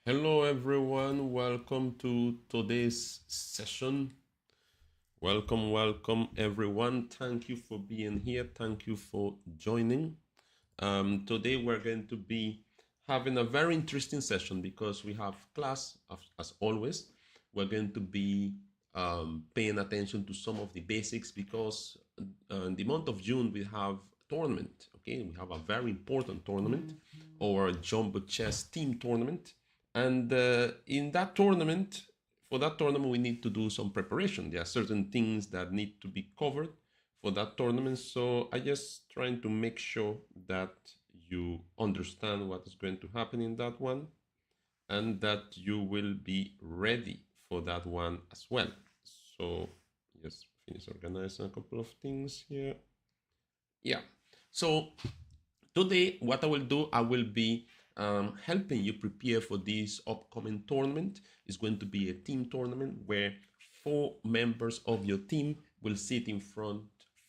Hello everyone, welcome to today's session. Welcome everyone. Thank you for being here. Thank you for joining. Today we're going to be having a very interesting session because we have class as always. We're going to be paying attention to some of the basics because in the month of June we have tournament. Okay, we have a very important tournament, our Jumbo Chess team tournament. And in that tournament, for that tournament, we need to do some preparation. There are certain things that need to be covered for that tournament. So I just trying to make sure that you understand what is going to happen in that one and that you will be ready for that one as well. So just finish organizing a couple of things here. Yeah. So today, what I will do, I will be helping you prepare for this upcoming tournament. It's going to be a team tournament where 4 members of your team will sit in front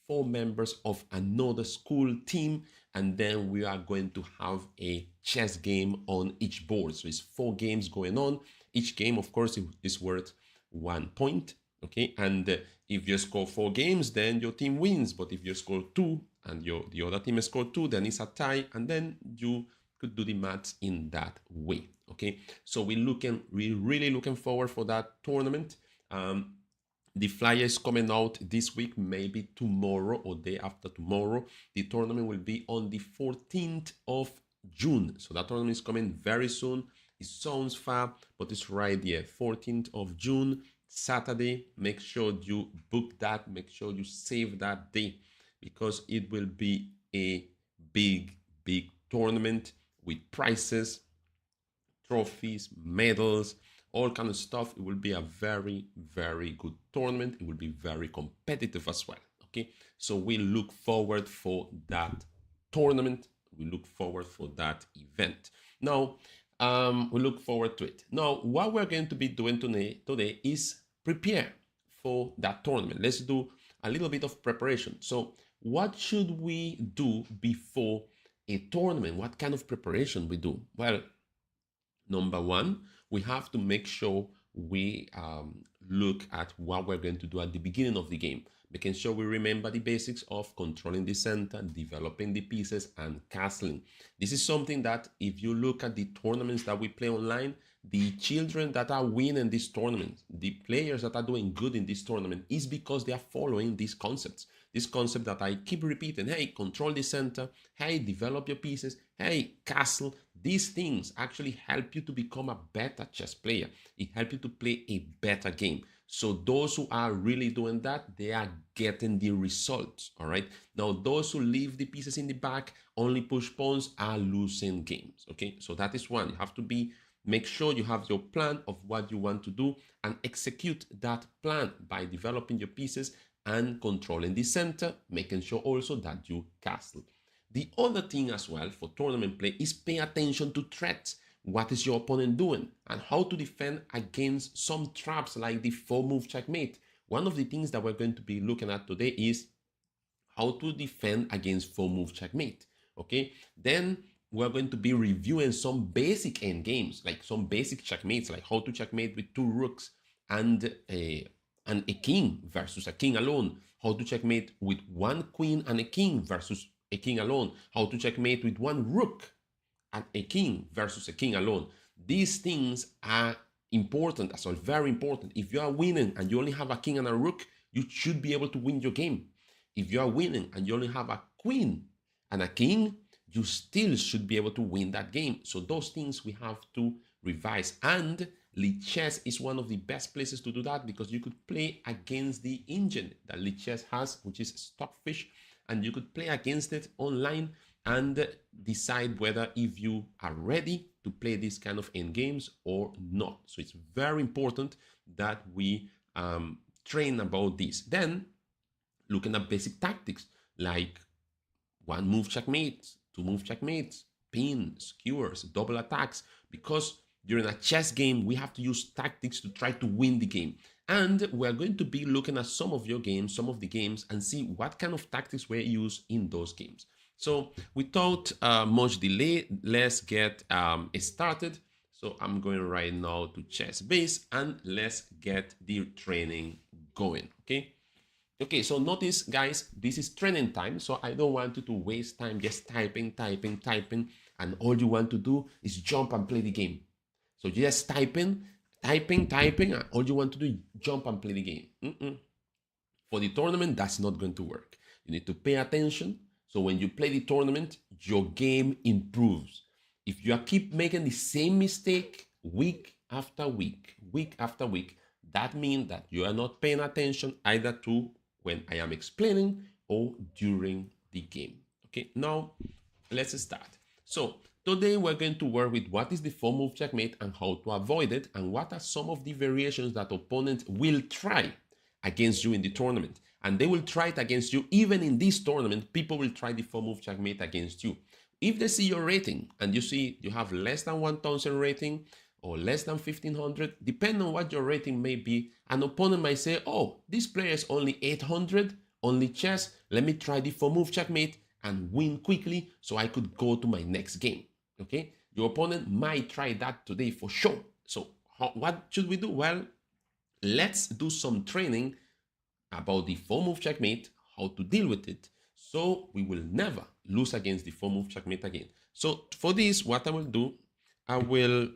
4 members of another school team, and then we are going to have a chess game on each board. So it's 4 games going on. Each game, of course, is worth 1 point. Okay, and if you score 4 games, then your team wins. But if you score 2 and the other team scored 2, then it's a tie, and then you could do the maths in that way. Okay, so we're really looking forward for that tournament. The flyer is coming out this week, maybe tomorrow or day after tomorrow. The tournament will be on the 14th of June. So that tournament is coming very soon. It sounds far, but it's right there, 14th of June, Saturday. Make sure you book that. Make sure you save that day because it will be a big tournament with prizes, trophies, medals, all kind of stuff. It will be a very good tournament. It will be very competitive as well. Okay, so we look forward for that tournament. We look forward for that event. Now, we look forward to it. Now, what we're going to be doing today is prepare for that tournament. Let's do a little bit of preparation. So what should we do before a tournament? What kind of preparation we do? Well, number one, we have to make sure we look at what we're going to do at the beginning of the game, making sure we remember the basics of controlling the center, developing the pieces, and castling. This is something that if you look at the tournaments that we play online, the children that are winning this tournament, the players that are doing good in this tournament, is because they are following these concepts. This concept that I keep repeating, hey, control the center, hey, develop your pieces, hey, castle. These things actually help you to become a better chess player. It helps you to play a better game. So those who are really doing that, they are getting the results, all right? Now, those who leave the pieces in the back, only push pawns, are losing games, okay? So that is one. You have to make sure you have your plan of what you want to do and execute that plan by developing your pieces and controlling the center, making sure also that you castle. The other thing as well for tournament play is pay attention to threats. What is your opponent doing and how to defend against some traps like the 4-move checkmate. One of the things that we're going to be looking at today is how to defend against 4-move checkmate. Okay, then we're going to be reviewing some basic end games, like some basic checkmates, like how to checkmate with 2 rooks and a king versus a king alone, how to checkmate with 1 queen and a king versus a king alone, how to checkmate with 1 rook and a king versus a king alone. These things are important as well, very important. If you are winning and you only have a king and a rook, you should be able to win your game. If you are winning and you only have a queen and a king, you still should be able to win that game. So those things we have to revise. And Lichess is one of the best places to do that because you could play against the engine that Lichess has, which is Stockfish, and you could play against it online and decide whether if you are ready to play this kind of end games or not. So it's very important that we train about this. Then looking at basic tactics like 1-move checkmates, 2-move checkmates, pins, skewers, double attacks, because during a chess game, we have to use tactics to try to win the game. And we're going to be looking at some of the games, and see what kind of tactics were used in those games. So without much delay, let's get started. So I'm going right now to chess base and let's get the training going, okay? Okay, so notice guys, this is training time, so I don't want you to waste time just typing, and all you want to do is jump and play the game. So just typing, and all you want to do is jump and play the game. For the tournament, that's not going to work. You need to pay attention. So when you play the tournament, your game improves. If you keep making the same mistake week after week, that means that you are not paying attention either to when I am explaining or during the game. Okay, now let's start. So today we're going to work with what is the 4-move checkmate and how to avoid it, and what are some of the variations that opponents will try against you in the tournament. And they will try it against you even in this tournament. People will try the 4-move checkmate against you. If they see your rating and you see you have less than 1,000 rating or less than 1,500, depending on what your rating may be, an opponent might say, oh, this player is only 800, only chess, let me try the 4-move checkmate and win quickly so I could go to my next game. Okay, your opponent might try that today for sure. So what should we do? Well, let's do some training about the 4-move checkmate, how to deal with it, so we will never lose against the 4-move checkmate again. So for this, what I will do, I will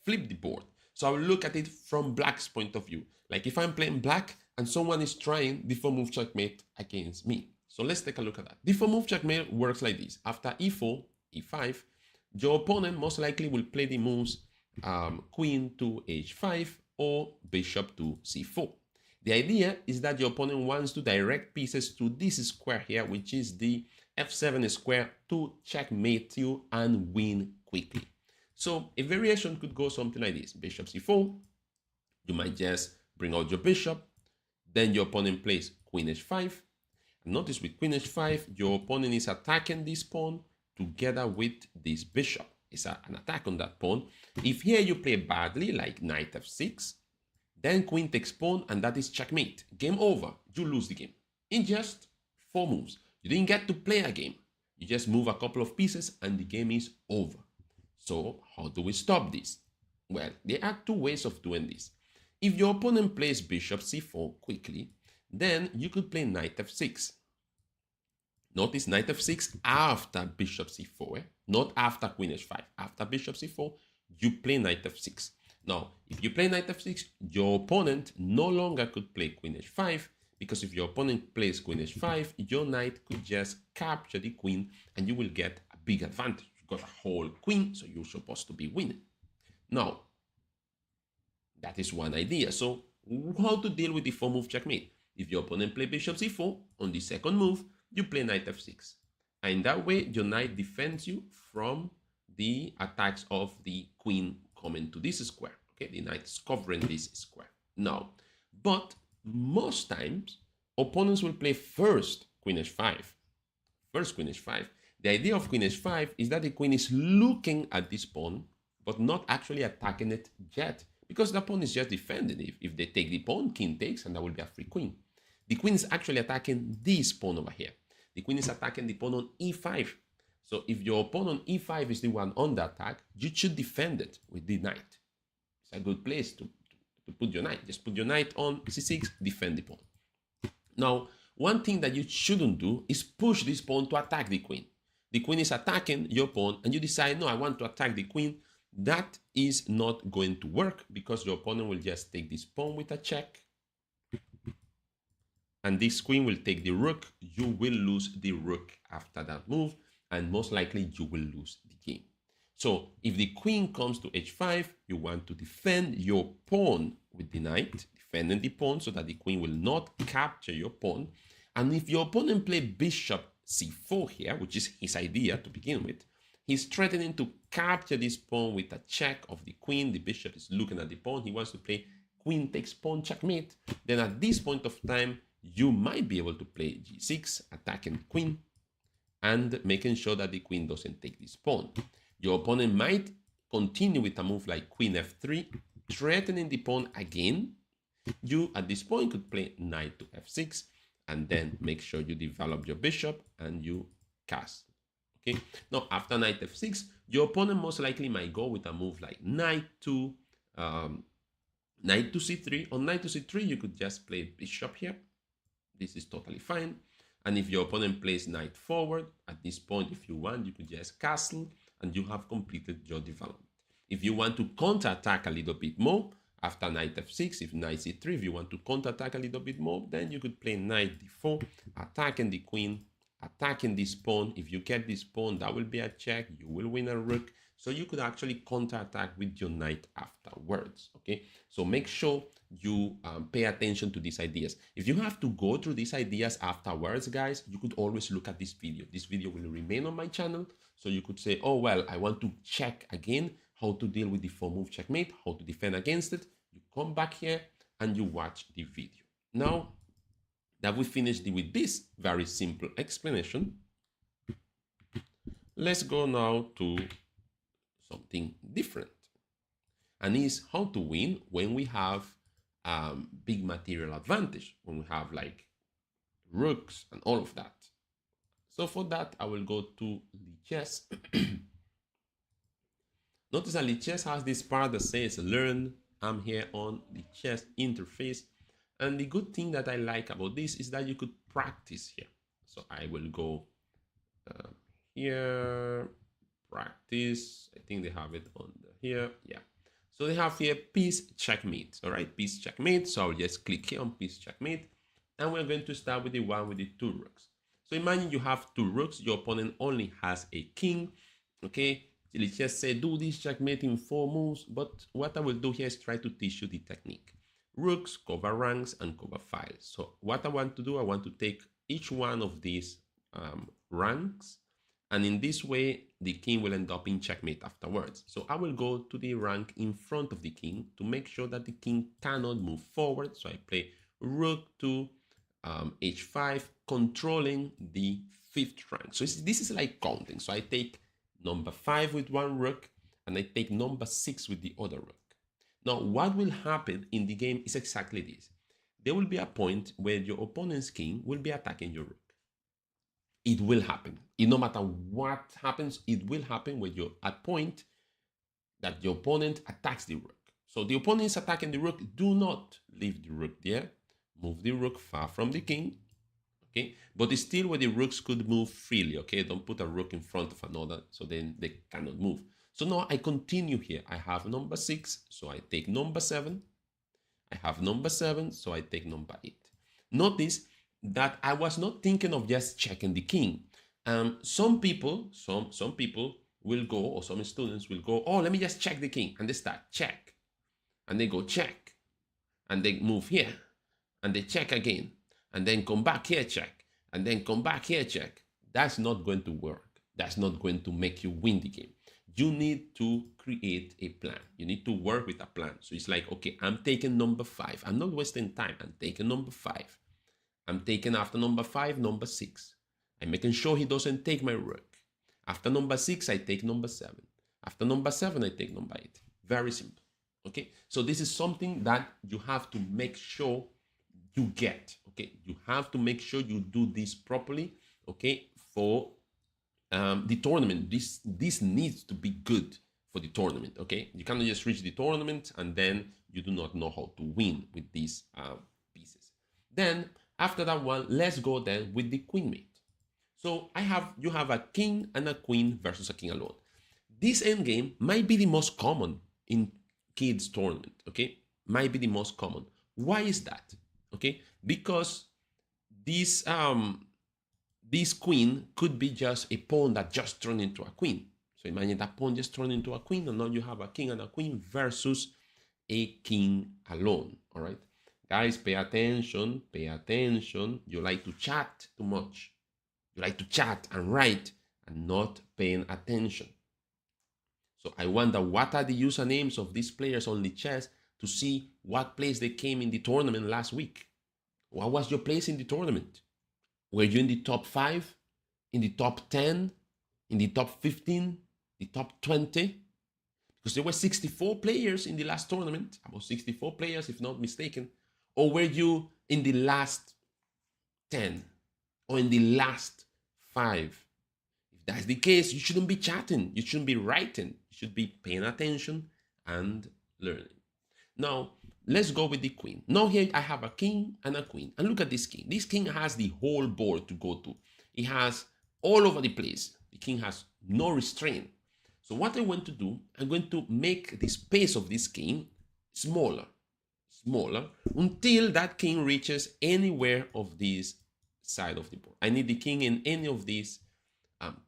flip the board. So I will look at it from black's point of view. Like if I'm playing black and someone is trying the 4-move checkmate against me. So let's take a look at that. The 4-move checkmate works like this. After e4, e5, your opponent most likely will play the moves queen to h5 or bishop to c4. The idea is that your opponent wants to direct pieces to this square here, which is the f7 square, to checkmate you and win quickly. So a variation could go something like this. Bishop c4, you might just bring out your bishop, then your opponent plays queen h5. Notice with queen h5, your opponent is attacking this pawn together with this bishop. It's an attack on that pawn. If here you play badly, like knight f6, then queen takes pawn, and that is checkmate. Game over. You lose the game in just 4 moves. You didn't get to play a game. You just move a couple of pieces and the game is over. So how do we stop this? Well, there are 2 ways of doing this. If your opponent plays bishop c4 quickly, then you could play knight f6. Notice knight f6 after bishop c4, not after queen h5. After bishop c4, you play knight f6. Now, if you play knight f6, your opponent no longer could play queen h5, because if your opponent plays queen h5, your knight could just capture the queen and you will get a big advantage. You got a whole queen, so you're supposed to be winning. Now, that is one idea. So, how to deal with the 4-move checkmate? If your opponent plays bishop c4, on the second move, you play knight f6. And in that way, your knight defends you from the attacks of the queen coming to this square. Okay, the knight is covering this square. Now, but most times, opponents will play first queen h5. First queen h5. The idea of queen h5 is that the queen is looking at this pawn, but not actually attacking it yet, because the pawn is just defending it. If they take the pawn, king takes, and that will be a free queen. The queen is actually attacking this pawn over here. The queen is attacking the pawn on e5. So if your pawn on e5 is the one on the attack, you should defend it with the knight. It's a good place to put your knight. Just put your knight on c6, defend the pawn. Now, one thing that you shouldn't do is push this pawn to attack the queen. The queen is attacking your pawn and you decide, no, I want to attack the queen. That is not going to work, because your opponent will just take this pawn with a check. And this queen will take the rook. You will lose the rook after that move, and most likely you will lose the game. So if the queen comes to h5, you want to defend your pawn with the knight, defending the pawn so that the queen will not capture your pawn. And if your opponent plays bishop c4 here, which is his idea to begin with, he's threatening to capture this pawn with a check of the queen. The bishop is looking at the pawn. He wants to play queen takes pawn checkmate. Then at this point of time, you might be able to play g6, attacking queen, and making sure that the queen doesn't take this pawn. Your opponent might continue with a move like queen f3, threatening the pawn again. You, at this point, could play knight to f6, and then make sure you develop your bishop and you cast. Okay, now after knight f6, your opponent most likely might go with a move like knight to c3. On knight to c3, you could just play bishop here. This is totally fine. And if your opponent plays knight forward, at this point, if you want, you could just castle and you have completed your development. If you want to counterattack a little bit more, after knight f6, if knight c3, if you want to counterattack a little bit more, then you could play knight d4, attacking the queen, attacking this pawn. If you get this pawn, that will be a check. You will win a rook. So you could actually counterattack with your knight afterwards, okay? So make sure you pay attention to these ideas. If you have to go through these ideas afterwards, guys, you could always look at this video. This video will remain on my channel. So you could say, oh, well, I want to check again how to deal with the 4-move checkmate, how to defend against it. You come back here and you watch the video. Now that we finished with this very simple explanation, let's go now to something different, and is how to win when we have big material advantage, when we have like rooks and all of that. So for that, I will go to Lichess. Notice that Lichess has this part that says learn. I'm here on the chess interface, and the good thing that I like about this is that you could practice here. So I will go here, practice. I think they have it on here. Yeah. So they have here piece checkmate. All right, piece checkmate. So I'll just click here on piece checkmate, and we're going to start with the one with the 2 rooks. So imagine you have 2 rooks. Your opponent only has a king. Okay. Let's just say do this checkmate in 4 moves. But what I will do here is try to teach you the technique. Rooks cover ranks and cover files. So what I want to do, I want to take each one of these ranks, and in this way, the king will end up in checkmate afterwards. So I will go to the rank in front of the king to make sure that the king cannot move forward. So I play rook to h5, controlling the 5th rank. So this is like counting. So I take number 5 with 1 rook, and I take number 6 with the other rook. Now, what will happen in the game is exactly this. There will be a point where your opponent's king will be attacking your rook. It will happen. No matter what happens, it will happen when you're at a point that your opponent attacks the rook. So the opponent is attacking the rook. Do not leave the rook there. Move the rook far from the king. Okay, but it's still where the rooks could move freely. Okay, don't put a rook in front of another, so then they cannot move. So now I continue here. I have number 6, so I take number 7. I have number 7, so I take number 8. Notice that I was not thinking of just checking the king. Some people will go, or some students will go, oh, let me just check the king, and they start check, and they go check, and they move here, and they check again, and then come back here, check, and then come back here, check. That's not going to work. That's not going to make you win the game. You need to create a plan. You need to work with a plan. So it's like, okay, I'm taking number 5. I'm not wasting time. I'm taking number 5. I'm taking after number 5, number 6. I'm making sure he doesn't take my rook. After number 6, I take number 7. After number 7, I take number 8. Very simple. Okay, so this is something that you have to make sure you get. Okay, you have to make sure you do this properly. Okay, for the tournament. This needs to be good for the tournament. Okay, you cannot just reach the tournament and then you do not know how to win with these pieces. Then after that one, let's go then with the queen mate. So you have a king and a queen versus a king alone. This endgame might be the most common in kids tournament. Okay, might be the most common. Why is that? Okay, because this queen could be just a pawn that just turned into a queen. So imagine that pawn just turned into a queen, and now you have a king and a queen versus a king alone. All right, guys, pay attention. Pay attention. You like to chat too much. You like to chat and write and not paying attention. So I wonder what are the usernames of these players on Lichess to see what place they came in the tournament last week. What was your place in the tournament? Were you in the top 5, in the top 10, in the top 15, the top 20? Because there were 64 players in the last tournament, about 64 players if not mistaken. Or were you in the last 10 or in the last 5? If that's the case, you shouldn't be chatting, you shouldn't be writing, you should be paying attention and learning. Now, let's go with the queen. Now here I have a king and a queen. And look at this king. This king has the whole board to go to. He has all over the place. The king has no restraint. So what I want to do, I'm going to make the space of this king smaller, until that king reaches anywhere of this side of the board. I need the king in any of these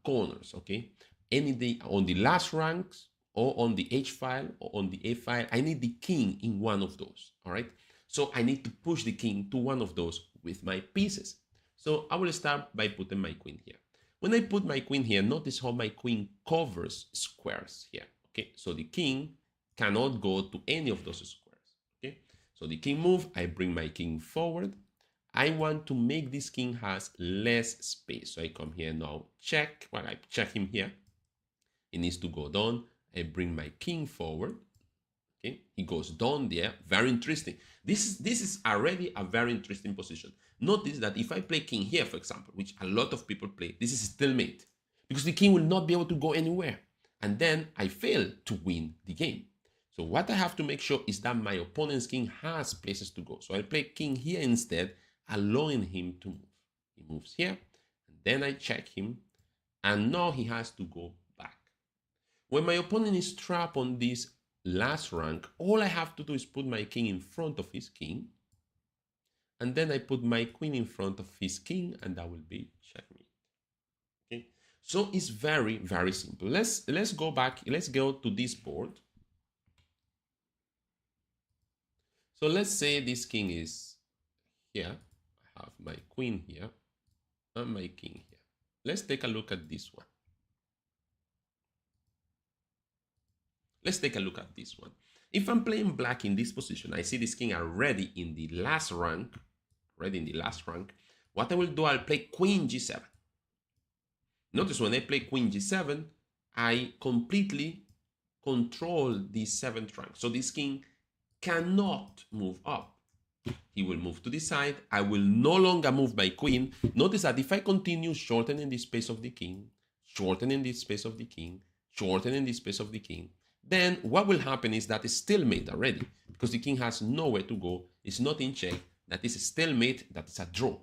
corners, okay? On the last ranks, or on the H file, or on the A file, I need the king in one of those, all right? So I need to push the king to one of those with my pieces. So I will start by putting my queen here. When I put my queen here, notice how my queen covers squares here, okay? So the king cannot go to any of those squares, okay? So the king move, I bring my king forward. I want to make this king has less space. So I come here now, check, well, I check him here. He needs to go down. I bring my king forward. Okay, he goes down there. Very interesting. This is already a very interesting position. Notice that if I play king here, for example, which a lot of people play, this is stalemate because the king will not be able to go anywhere. And then I fail to win the game. So what I have to make sure is that my opponent's king has places to go. So I play king here instead, allowing him to move. He moves here, and then I check him, and now he has to go back. When my opponent is trapped on this last rank, all I have to do is put my king in front of his king, and then I put my queen in front of his king, and that will be checkmate. Okay, so it's very, very simple. Let's go back. Let's go to this board. So let's say this king is here. I have my queen here and my king here. Let's take a look at this one. Let's take a look at this one. If I'm playing black in this position, I see this king already in the last rank. What I will do, I'll play queen g7. Notice when I play queen g7, I completely control the 7th rank. So this king cannot move up. He will move to the side. I will no longer move my queen. Notice that if I continue shortening the space of the king, shortening the space of the king, shortening the space of the king, then what will happen is that it's stalemate already because the king has nowhere to go. It's not in check. That is a stalemate. That is a draw.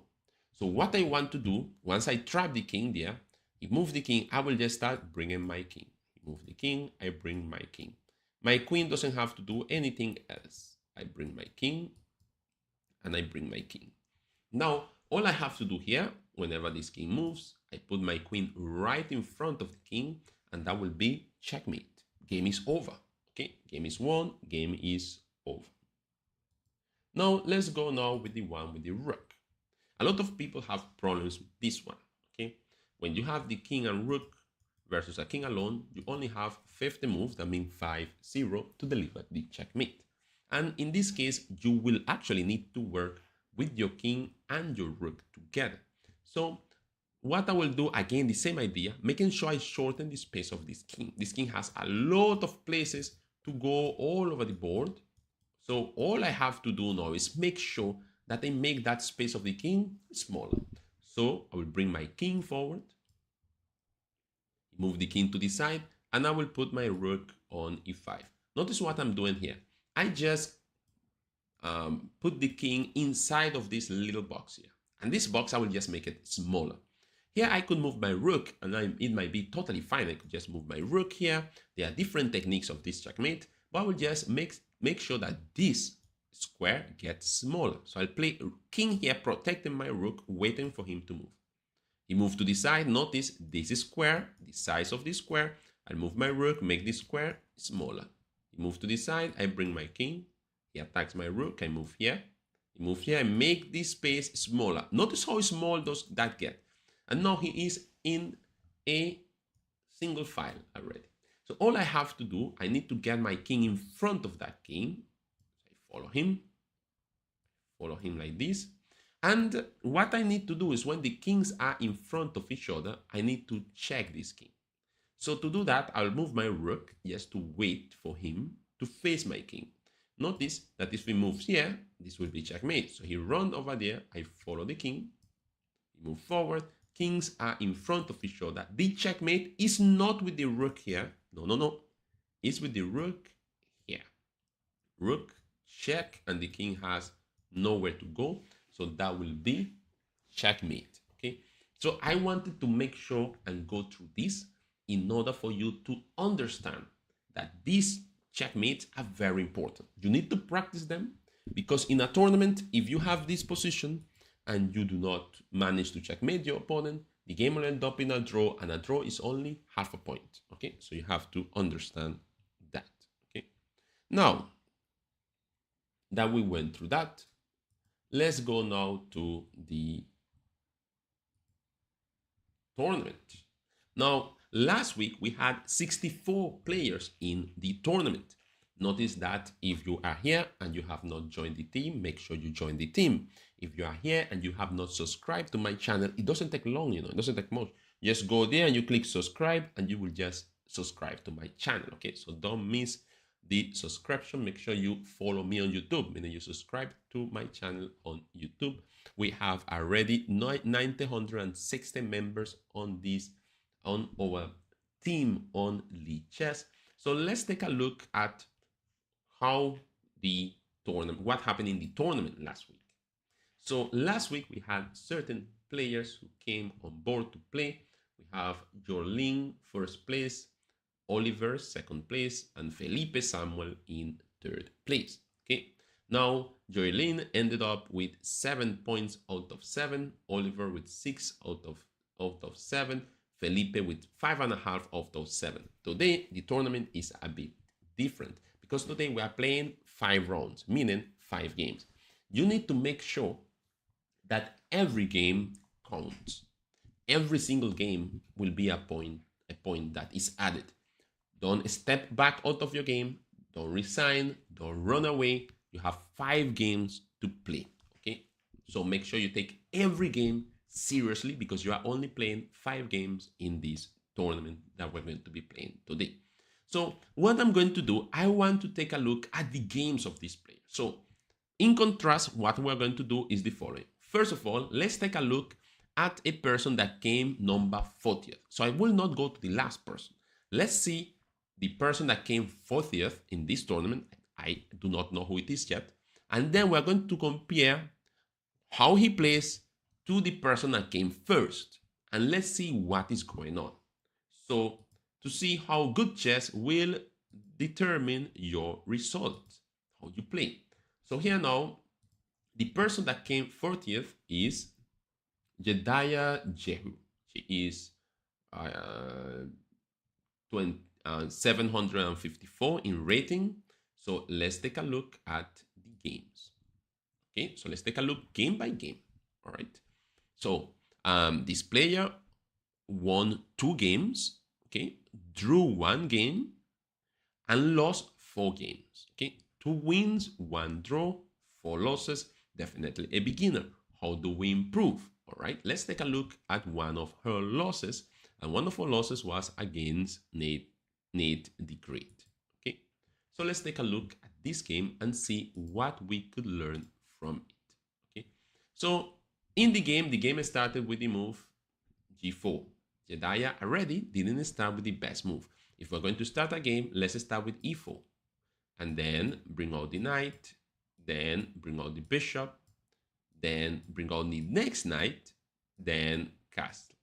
So what I want to do, once I trap the king there, he moves the king, I will just start bringing my king. He moves the king, I bring my king. My queen doesn't have to do anything else. I bring my king, and I bring my king. Now, all I have to do here, whenever this king moves, I put my queen right in front of the king, and that will be checkmate. Game is over. Okay, game is won, game is over. Now, let's go now with the one with the rook. A lot of people have problems with this one. Okay, when you have the king and rook versus a king alone, you only have 50 moves, that means 5-0, to deliver the checkmate. And in this case, you will actually need to work with your king and your rook together. So what I will do, again, the same idea, making sure I shorten the space of this king. This king has a lot of places to go all over the board. So all I have to do now is make sure that I make that space of the king smaller. So I will bring my king forward, move the king to the side, and I will put my rook on e5. Notice what I'm doing here. I just put the king inside of this little box here. And this box, I will just make it smaller. Here, I could move my rook, and it might be totally fine. I could just move my rook here. There are different techniques of this checkmate, but I will just make sure that this square gets smaller. So I'll play king here, protecting my rook, waiting for him to move. He moved to the side. Notice this is square, the size of this square. I'll move my rook, make this square smaller. He moves to the side. I bring my king. He attacks my rook. I move here. He moves here. I make this space smaller. Notice how small does that get. And now he is in a single file already. So all I have to do, I need to get my king in front of that king. I follow him like this. And what I need to do is when the kings are in front of each other, I need to check this king. So to do that, I'll move my rook just to wait for him to face my king. Notice that if he moves here, this will be checkmate. So he runs over there, I follow the king, he moves forward, kings are in front of each other. The checkmate is not with the rook here. No, no, no. It's with the rook here. Rook, check, and the king has nowhere to go. So that will be checkmate. Okay. So I wanted to make sure and go through this in order for you to understand that these checkmates are very important. You need to practice them because in a tournament, if you have this position and you do not manage to checkmate your opponent, the game will end up in a draw, and a draw is only half a point. Okay, so you have to understand that. Okay, now that we went through that, let's go now to the tournament. Now, last week we had 64 players in the tournament. Notice that if you are here and you have not joined the team, make sure you join the team. If you are here and you have not subscribed to my channel, it doesn't take long, it doesn't take much. Just go there and you click subscribe and you will just subscribe to my channel, okay? So don't miss the subscription. Make sure you follow me on YouTube, meaning you subscribe to my channel on YouTube. We have already 960 members on our team on Lichess. So let's take a look at how the tournament, what happened in the tournament last week. So last week we had certain players who came on board to play. We have Jorlin first place, Oliver second place, and Felipe Samuel in third place. Okay. Now Jorlin ended up with 7 points out of 7, Oliver with 6 out of 7, Felipe with 5.5 out of 7. Today the tournament is a bit different because today we are playing 5 rounds, meaning 5 games. You need to make sure that every game counts. Every single game will be a point that is added. Don't step back out of your game. Don't resign. Don't run away. You have 5 games to play. Okay? So make sure you take every game seriously because you are only playing 5 games in this tournament that we're going to be playing today. So what I'm going to do, I want to take a look at the games of this player. So in contrast, what we're going to do is the following. First of all, let's take a look at a person that came number 40th. So I will not go to the last person. Let's see the person that came 40th in this tournament. I do not know who it is yet. And then we're going to compare how he plays to the person that came first. And let's see what is going on. So to see how good chess will determine your result, how you play. So here now, the person that came 40th is Jedediah Jehu. She is 754 in rating. So let's take a look at the games. Okay, so let's take a look game by game. All right. So this player won 2 games. Okay, drew 1 game and lost 4 games. Okay, 2 wins, 1 draw, 4 losses. Definitely a beginner. How do we improve? All right, let's take a look at one of her losses. And one of her losses was against Nate the Great. Okay, so let's take a look at this game and see what we could learn from it. Okay, so in the game started with the move G4. Jedediah already didn't start with the best move. If we're going to start a game, let's start with E4. And then bring out the knight, then bring out the bishop, then bring out the next knight, then castle.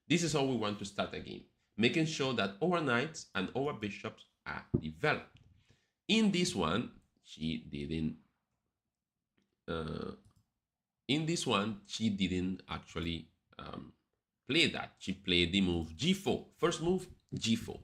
This is how we want to start a game, making sure that our knights and our bishops are developed. In this one, she didn't actually play that. She played the move G4. First move, G4.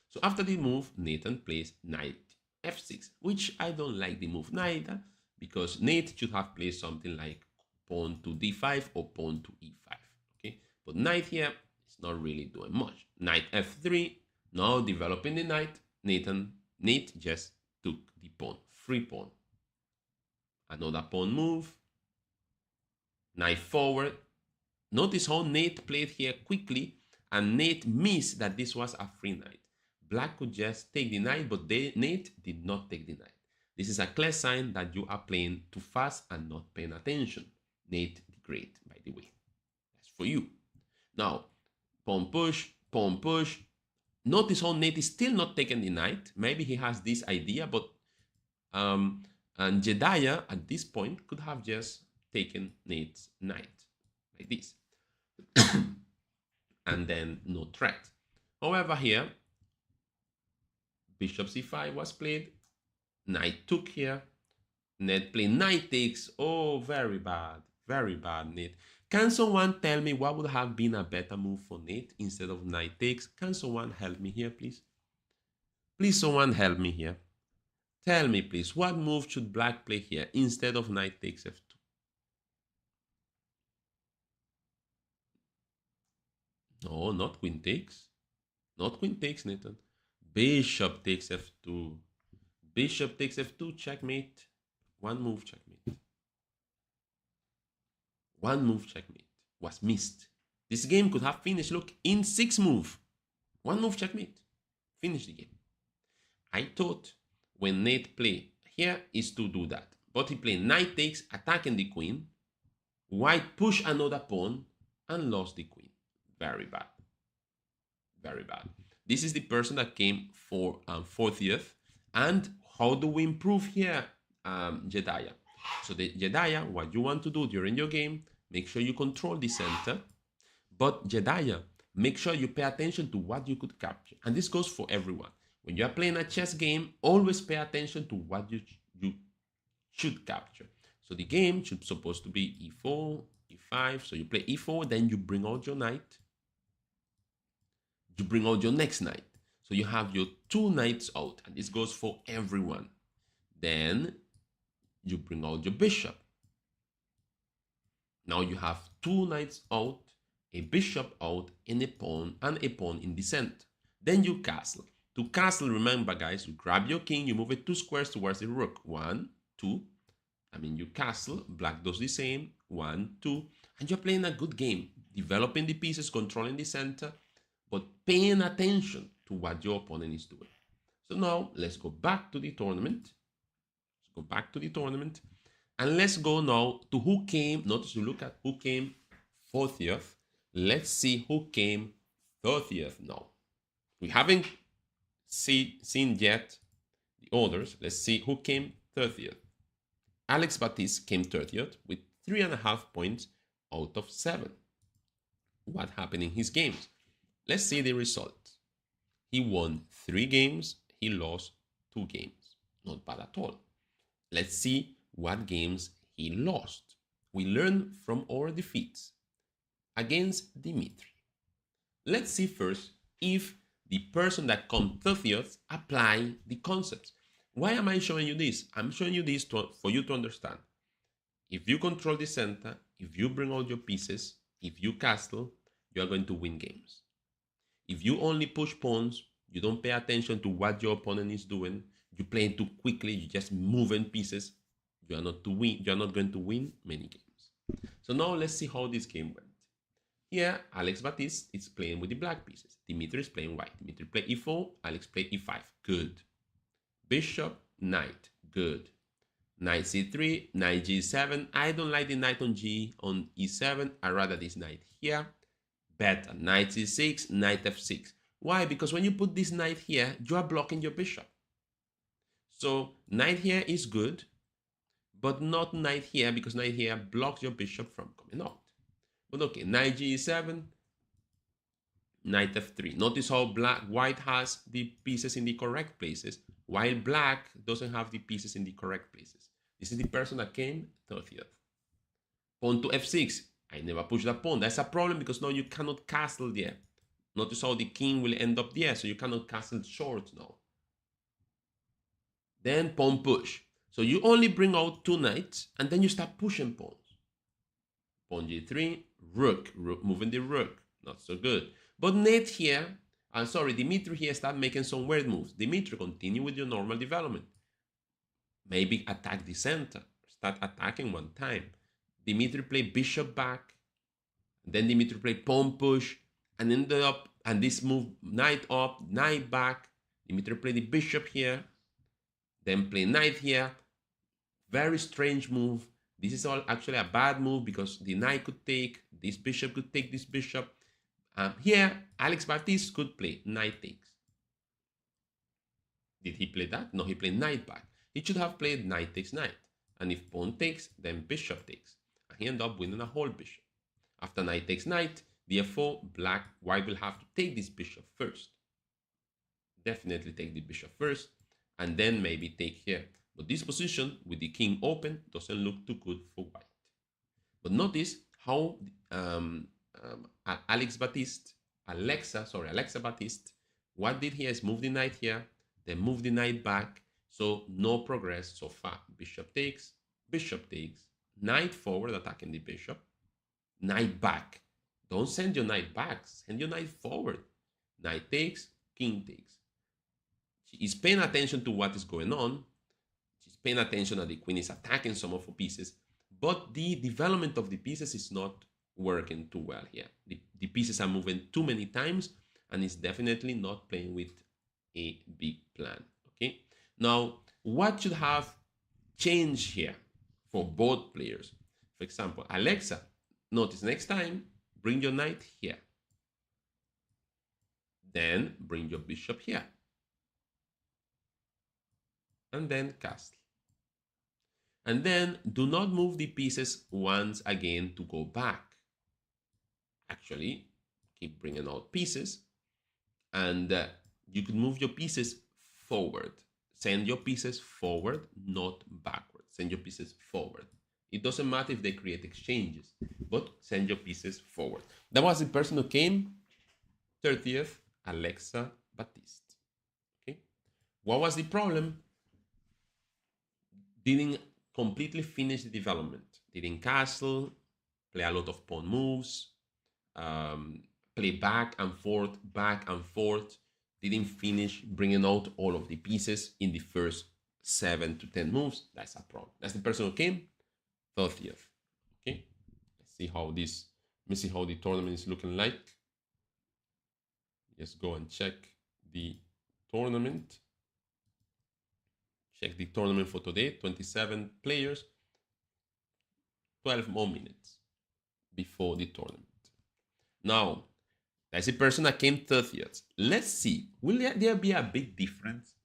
So after the move, Nathan plays knight F6, which I don't like the move neither, because Nate should have played something like pawn to D5 or pawn to E5. Okay, but knight here is not really doing much. Knight F3, now developing the knight. Nate just took the pawn, free pawn. Another pawn move. Knight forward. Notice how Nate played here quickly, and Nate missed that this was a free knight. Black could just take the knight, but Nate did not take the knight. This is a clear sign that you are playing too fast and not paying attention. Nate the Great, by the way. That's for you. Now, pawn push, pawn push. Notice how Nate is still not taking the knight. Maybe he has this idea, but and Jedediah at this point could have just taken Nate's knight like this. And then no threat. However, here, bishop c5 was played, knight took here, Nate played knight takes. Oh, very bad, Nate. Can someone tell me what would have been a better move for Nate instead of knight takes? Can someone help me here, please? Please, someone help me here. Tell me, please, what move should black play here instead of knight takes f2? No, not queen takes. Not queen takes, Nathan. Bishop takes f2. Bishop takes f2, checkmate. One move, checkmate. One move, checkmate. Was missed. This game could have finished, look, in 6 moves. One move, checkmate. Finish the game. I thought when Nate play here is to do that. But he played knight takes, attacking the queen. White push another pawn and lost the queen. Very bad. Very bad. This is the person that came for 40th. And how do we improve here, Jedediah? So the Jedediah, what you want to do during your game, make sure you control the center. But Jedediah, make sure you pay attention to what you could capture. And this goes for everyone. When you are playing a chess game, always pay attention to what you should capture. So the game should supposed to be e4, e5. So you play e4, then you bring out your knight. You bring out your next knight. So you have your 2 knights out, and this goes for everyone. Then you bring out your bishop. Now you have 2 knights out, a bishop out, and a pawn in the center. Then you castle. To castle, remember guys, you grab your king, you move it 2 squares towards the rook. 1, 2. I mean, you castle, black does the same. 1, 2. And you're playing a good game, developing the pieces, controlling the center, but paying attention to what your opponent is doing. So now let's go back to the tournament. Let's go back to the tournament. And let's go now to who came. Notice you look at who came 40th. Let's see who came 30th now. We haven't seen yet the orders. Let's see who came 30th. Alex Baptiste came 30th with 3.5 points out of 7. What happened in his games? Let's see the results. He won 3 games. He lost 2 games. Not bad at all. Let's see what games he lost. We learn from our defeats against Dimitri. Let's see first if the person that comes 30th apply the concepts. Why am I showing you this? I'm showing you this for you to understand. If you control the center, if you bring out your pieces, if you castle, you are going to win games. If you only push pawns, you don't pay attention to what your opponent is doing, you play too quickly, you just moving pieces, you are not going to win many games. So now let's see how this game went. Here, Alex Baptiste is playing with the black pieces. Dimitri is playing white. Dimitri played e4, Alex played e5. Good. Bishop, knight. Good. Knight c3, knight g7. I don't like the knight on e7. I rather this knight here. Better. Knight c6, knight f6. Why? Because when you put this knight here, you are blocking your bishop. So knight here is good, but not knight here, because knight here blocks your bishop from coming out. But okay, knight g7, knight f3. Notice how white has the pieces in the correct places, while black doesn't have the pieces in the correct places. This is the person that came 30th. Pawn to f6. I never pushed that pawn. That's a problem because now you cannot castle there. Notice how the king will end up there, so you cannot castle short now. Then pawn push. So you only bring out 2 knights, and then you start pushing pawns. Pawn g3, rook, moving the rook. Not so good. But Nate here, Dimitri here start making some weird moves. Dimitri, continue with your normal development. Maybe attack the center. Start attacking one time. Dimitri play bishop back. Then Dimitri play pawn push. And ended up, and this move, knight up, knight back. Dimitri play the bishop here. Then play knight here. Very strange move. This is all actually a bad move because the knight could take, this bishop could take this bishop. Here, Alex Baptiste could play knight takes. Did he play that? No, he played knight back. He should have played knight takes knight. And if pawn takes, then bishop takes. And he ended up winning a whole bishop. After knight takes knight, therefore, white will have to take this bishop first. Definitely take the bishop first, and then maybe take here. But this position with the king open doesn't look too good for white. But notice how Alexa Baptiste, what did he is move the knight here, then move the knight back. So no progress so far. Bishop takes, knight forward attacking the bishop, knight back. Don't send your knight back, send your knight forward. Knight takes, king takes. She is paying attention to what is going on. She's paying attention that the queen is attacking some of her pieces, but the development of the pieces is not working too well here. The pieces are moving too many times, and it's definitely not playing with a big plan. Okay. Now, what should have changed here for both players? For example, Alexa, notice next time, bring your knight here. Then bring your bishop here. And then castle. And then do not move the pieces once again to go back. Actually, keep bringing out pieces. And you could move your pieces forward. Send your pieces forward, not backward. Send your pieces forward. It doesn't matter if they create exchanges, but send your pieces forward. That was the person who came 30th, Alexa Baptiste. Okay. What was the problem? Didn't completely finish the development. Didn't castle, play a lot of pawn moves, play back and forth. Didn't finish bringing out all of the pieces in the first 7 to 10 moves. That's a problem. That's the person who came 30th. Okay, let's see how this. Let me see how the tournament is looking like. Just go and check the tournament. Check the tournament for today. 27 players. 12 more minutes before the tournament. Now, that's the person that came 30th. Let's see, will there be a big difference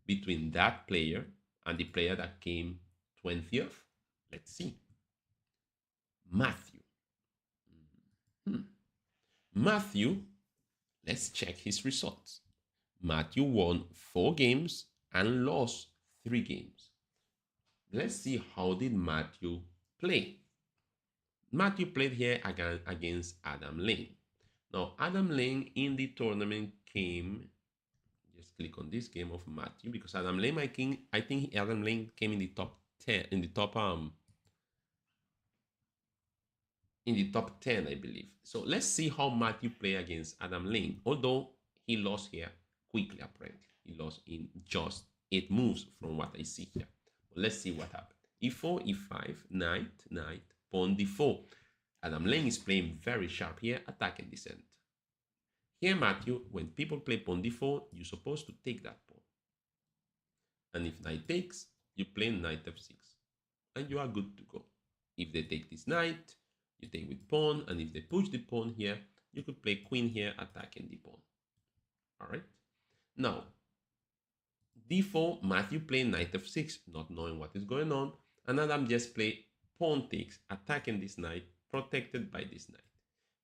between that player and the player that came 20th? Let's see. Matthew. Matthew, let's check his results. Matthew won 4 games and lost 3 games. Let's see how did Matthew play. Matthew played here against Adam Lane. Now, Adam Lane in the tournament came, just click on this game of Matthew, because Adam Lane, I think Adam Lane came in the top 10, in the top 10, I believe. So let's see how Matthew played against Adam Lane, although he lost here quickly, apparently. He lost in just 8 moves from what I see here. But let's see what happened. E4, E5, knight, pawn D4. Adam Lane is playing very sharp here, attacking the center. Here, Matthew, when people play pawn D4, you're supposed to take that pawn. And if knight takes, you play knight F6. And you are good to go. If they take this knight, you take with pawn. And if they push the pawn here, you could play queen here, attacking the pawn. All right. Now, D4, Matthew played knight F6, not knowing what is going on. And Adam just played pawn takes, attacking this knight, protected by this knight.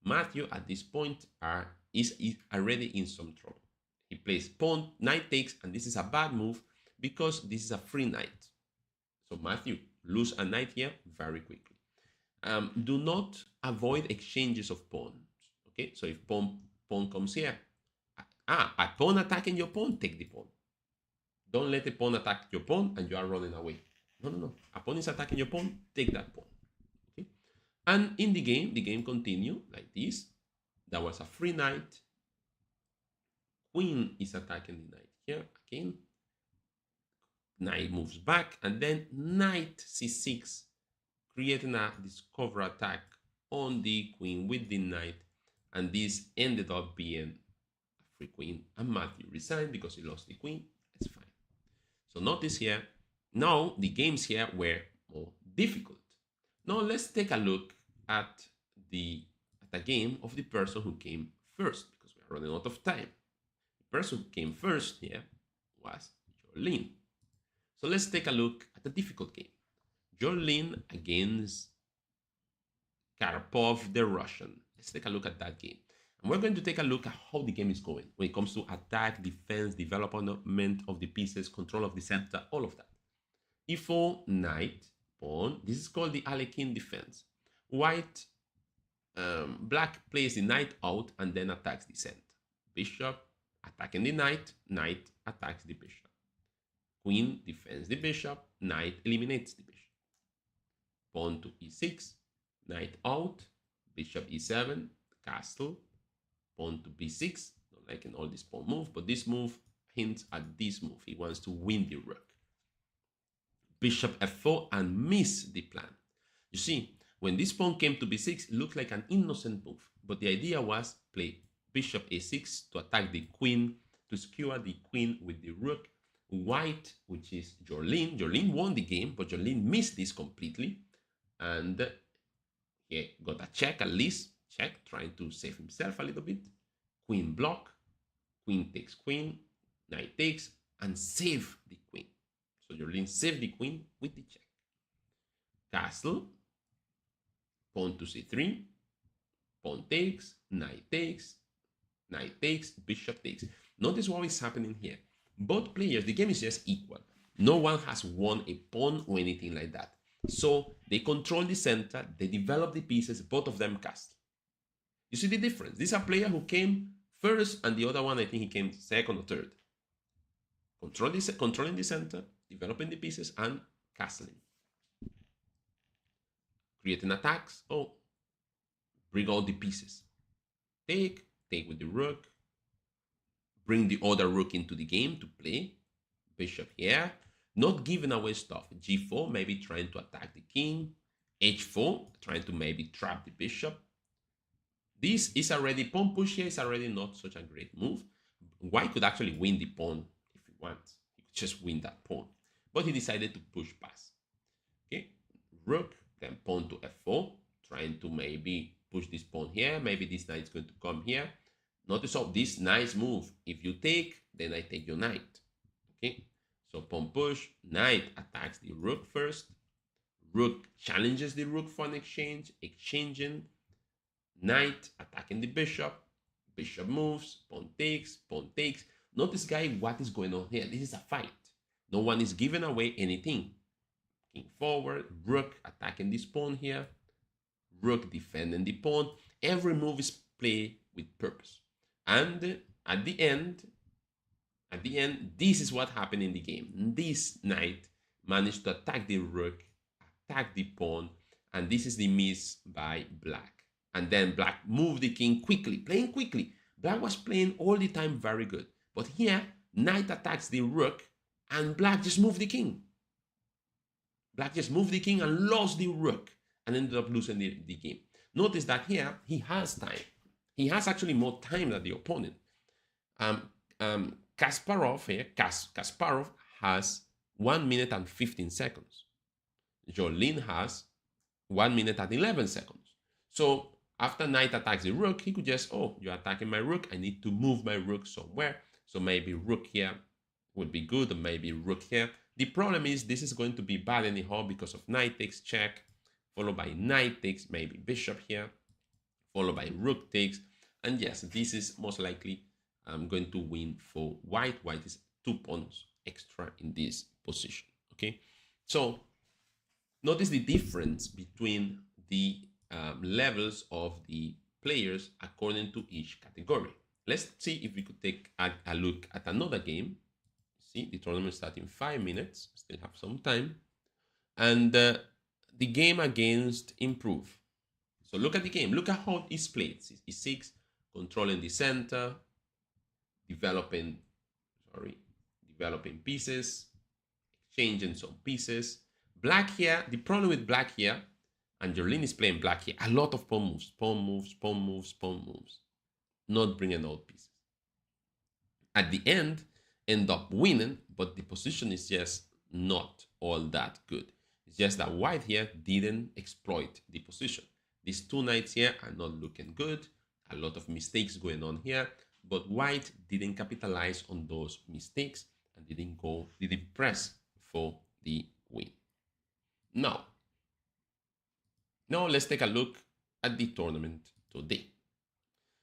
Matthew at this point is already in some trouble. He plays pawn, knight takes, and this is a bad move because this is a free knight. So Matthew lose a knight here very quickly. Do not avoid exchanges of pawns. Okay, so if pawn comes here, a pawn attacking your pawn, take the pawn. Don't let the pawn attack your pawn and you are running away. No. A pawn is attacking your pawn, take that pawn. Okay? And in the game continued like this. That was a free knight. Queen is attacking the knight here again. Knight moves back, and then knight c6, creating a discover attack on the queen with the knight. And this ended up being a free queen. And Matthew resigned because he lost the queen. It's fine. So notice here, now the games here were more difficult. Now let's take a look at the game of the person who came first because we are running out of time. The person who came first here was Jolene. So let's take a look at the difficult game. Jolene against Karpov the Russian. Let's take a look at that game. And we're going to take a look at how the game is going when it comes to attack, defense, development of the pieces, control of the center, all of that. E4, knight, pawn. This is called the Alekhine defense. White, black plays the knight out and then attacks the center. Bishop attacking the knight, knight attacks the bishop. Queen defends the bishop, knight eliminates the bishop. Pawn to e6, knight out, bishop e7, castle, pawn to b6. Not liking all this pawn move, but this move hints at this move. He wants to win the rook. Bishop f4 and miss the plan. You see, when this pawn came to b6, it looked like an innocent move, but the idea was play bishop a6 to attack the queen, to skewer the queen with the rook. White, which is Jolene won the game, but Jolene missed this completely, and he got a check, at least check, trying to save himself a little bit. Queen block, queen takes queen, knight takes, and save the queen. So Jolene saved the queen with the check. Castle, pawn to c3, pawn takes, knight takes, bishop takes. Notice what is happening here. Both players, the game is just equal. No one has won a pawn or anything like that. So they control the center, they develop the pieces, both of them cast. You see the difference? This is a player who came first, and the other one, I think he came second or third. Controlling the center, developing the pieces, and castling. Creating attacks. Oh, bring all the pieces. Take with the rook. Bring the other rook into the game to play. Bishop here. Not giving away stuff. G4, maybe trying to attack the king. H4, trying to maybe trap the bishop. This is already, pawn push here is already not such a great move. White could actually win the pawn if he wants. He could just win that pawn. But he decided to push past. Okay, rook, then pawn to f4, trying to maybe push this pawn here. Maybe this knight is going to come here. Notice how this nice move. If you take, then I take your knight. Okay, so pawn push, knight attacks the rook first. Rook challenges the rook for an exchange, exchanging. Knight attacking the bishop. Bishop moves, pawn takes, pawn takes. Notice, guys, what is going on here. This is a fight. No one is giving away anything. King forward, rook attacking this pawn here. Rook defending the pawn. Every move is played with purpose. And at the end, this is what happened in the game. This knight managed to attack the rook, attack the pawn, and this is the miss by black. And then black moved the king quickly, playing quickly. Black was playing all the time very good. But here, knight attacks the rook, and black just moved the king. Black just moved the king and lost the rook, and ended up losing the game. Notice that here, he has time. He has actually more time than the opponent. Kasparov has 1 minute and 15 seconds. Jolene has 1 minute and 11 seconds. So after knight attacks the rook, he could just, oh, you're attacking my rook. I need to move my rook somewhere. So maybe rook here would be good, or maybe rook here. The problem is this is going to be bad anyhow because of knight takes check, followed by knight takes, maybe bishop here, followed by rook takes. And yes, this is most likely going to win for white. White is 2 pawns extra in this position. Okay, so notice the difference between the levels of the players according to each category. Let's see if we could take a look at another game. See, the tournament starts in 5 minutes. Still have some time. And the game against Improve. So look at the game. Look at how it's played. E6, controlling the center, developing pieces, exchanging some pieces. Black here, the problem with black here, and Jolene is playing black here, a lot of pawn moves, pawn moves, pawn moves, pawn moves, not bringing out pieces. At the end up winning, but the position is just not all that good. It's just that white here didn't exploit the position. These two knights here are not looking good. a lot of mistakes going on here, but white didn't capitalize on those mistakes and didn't press for the win. Now let's take a look at the tournament today.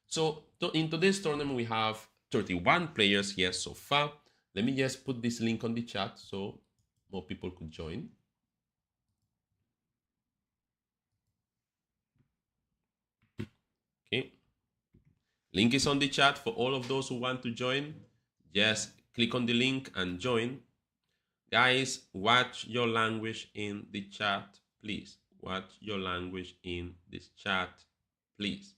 So in today's tournament, we have 31 players here so far. Let me just put this link on the chat so more people could join. Okay. Link is on the chat for all of those who want to join. Just click on the link and join. Guys, watch your language in the chat, please. Watch your language in this chat, please.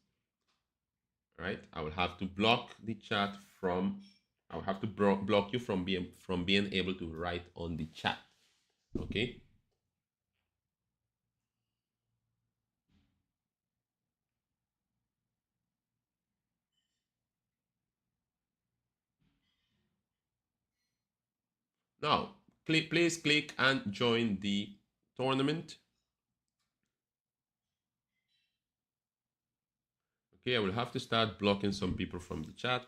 All right, I will have to block the chat from, I will have to block you from being able to write on the chat. Okay. Now, please click and join the tournament. Okay, I will have to start blocking some people from the chat.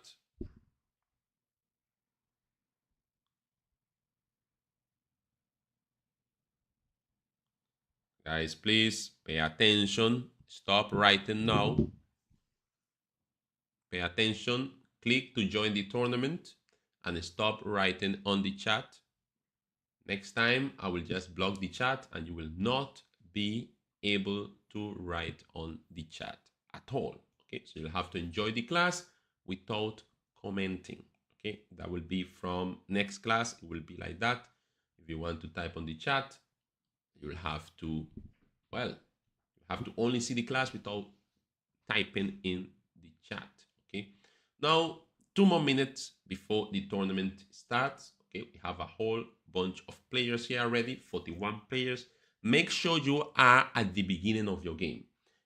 Guys, please pay attention. Stop writing now. Pay attention. Click to join the tournament and stop writing on the chat. Next time, I will just block the chat and you will not be able to write on the chat at all. Okay, so you'll have to enjoy the class without commenting. Okay, that will be from next class. It will be like that. If you want to type on the chat, you'll have to, well, you have to only see the class without typing in the chat. Okay, now 2 more minutes before the tournament starts. Okay, we have a whole bunch of players here already, 41 players. Make sure you are at the beginning of your game.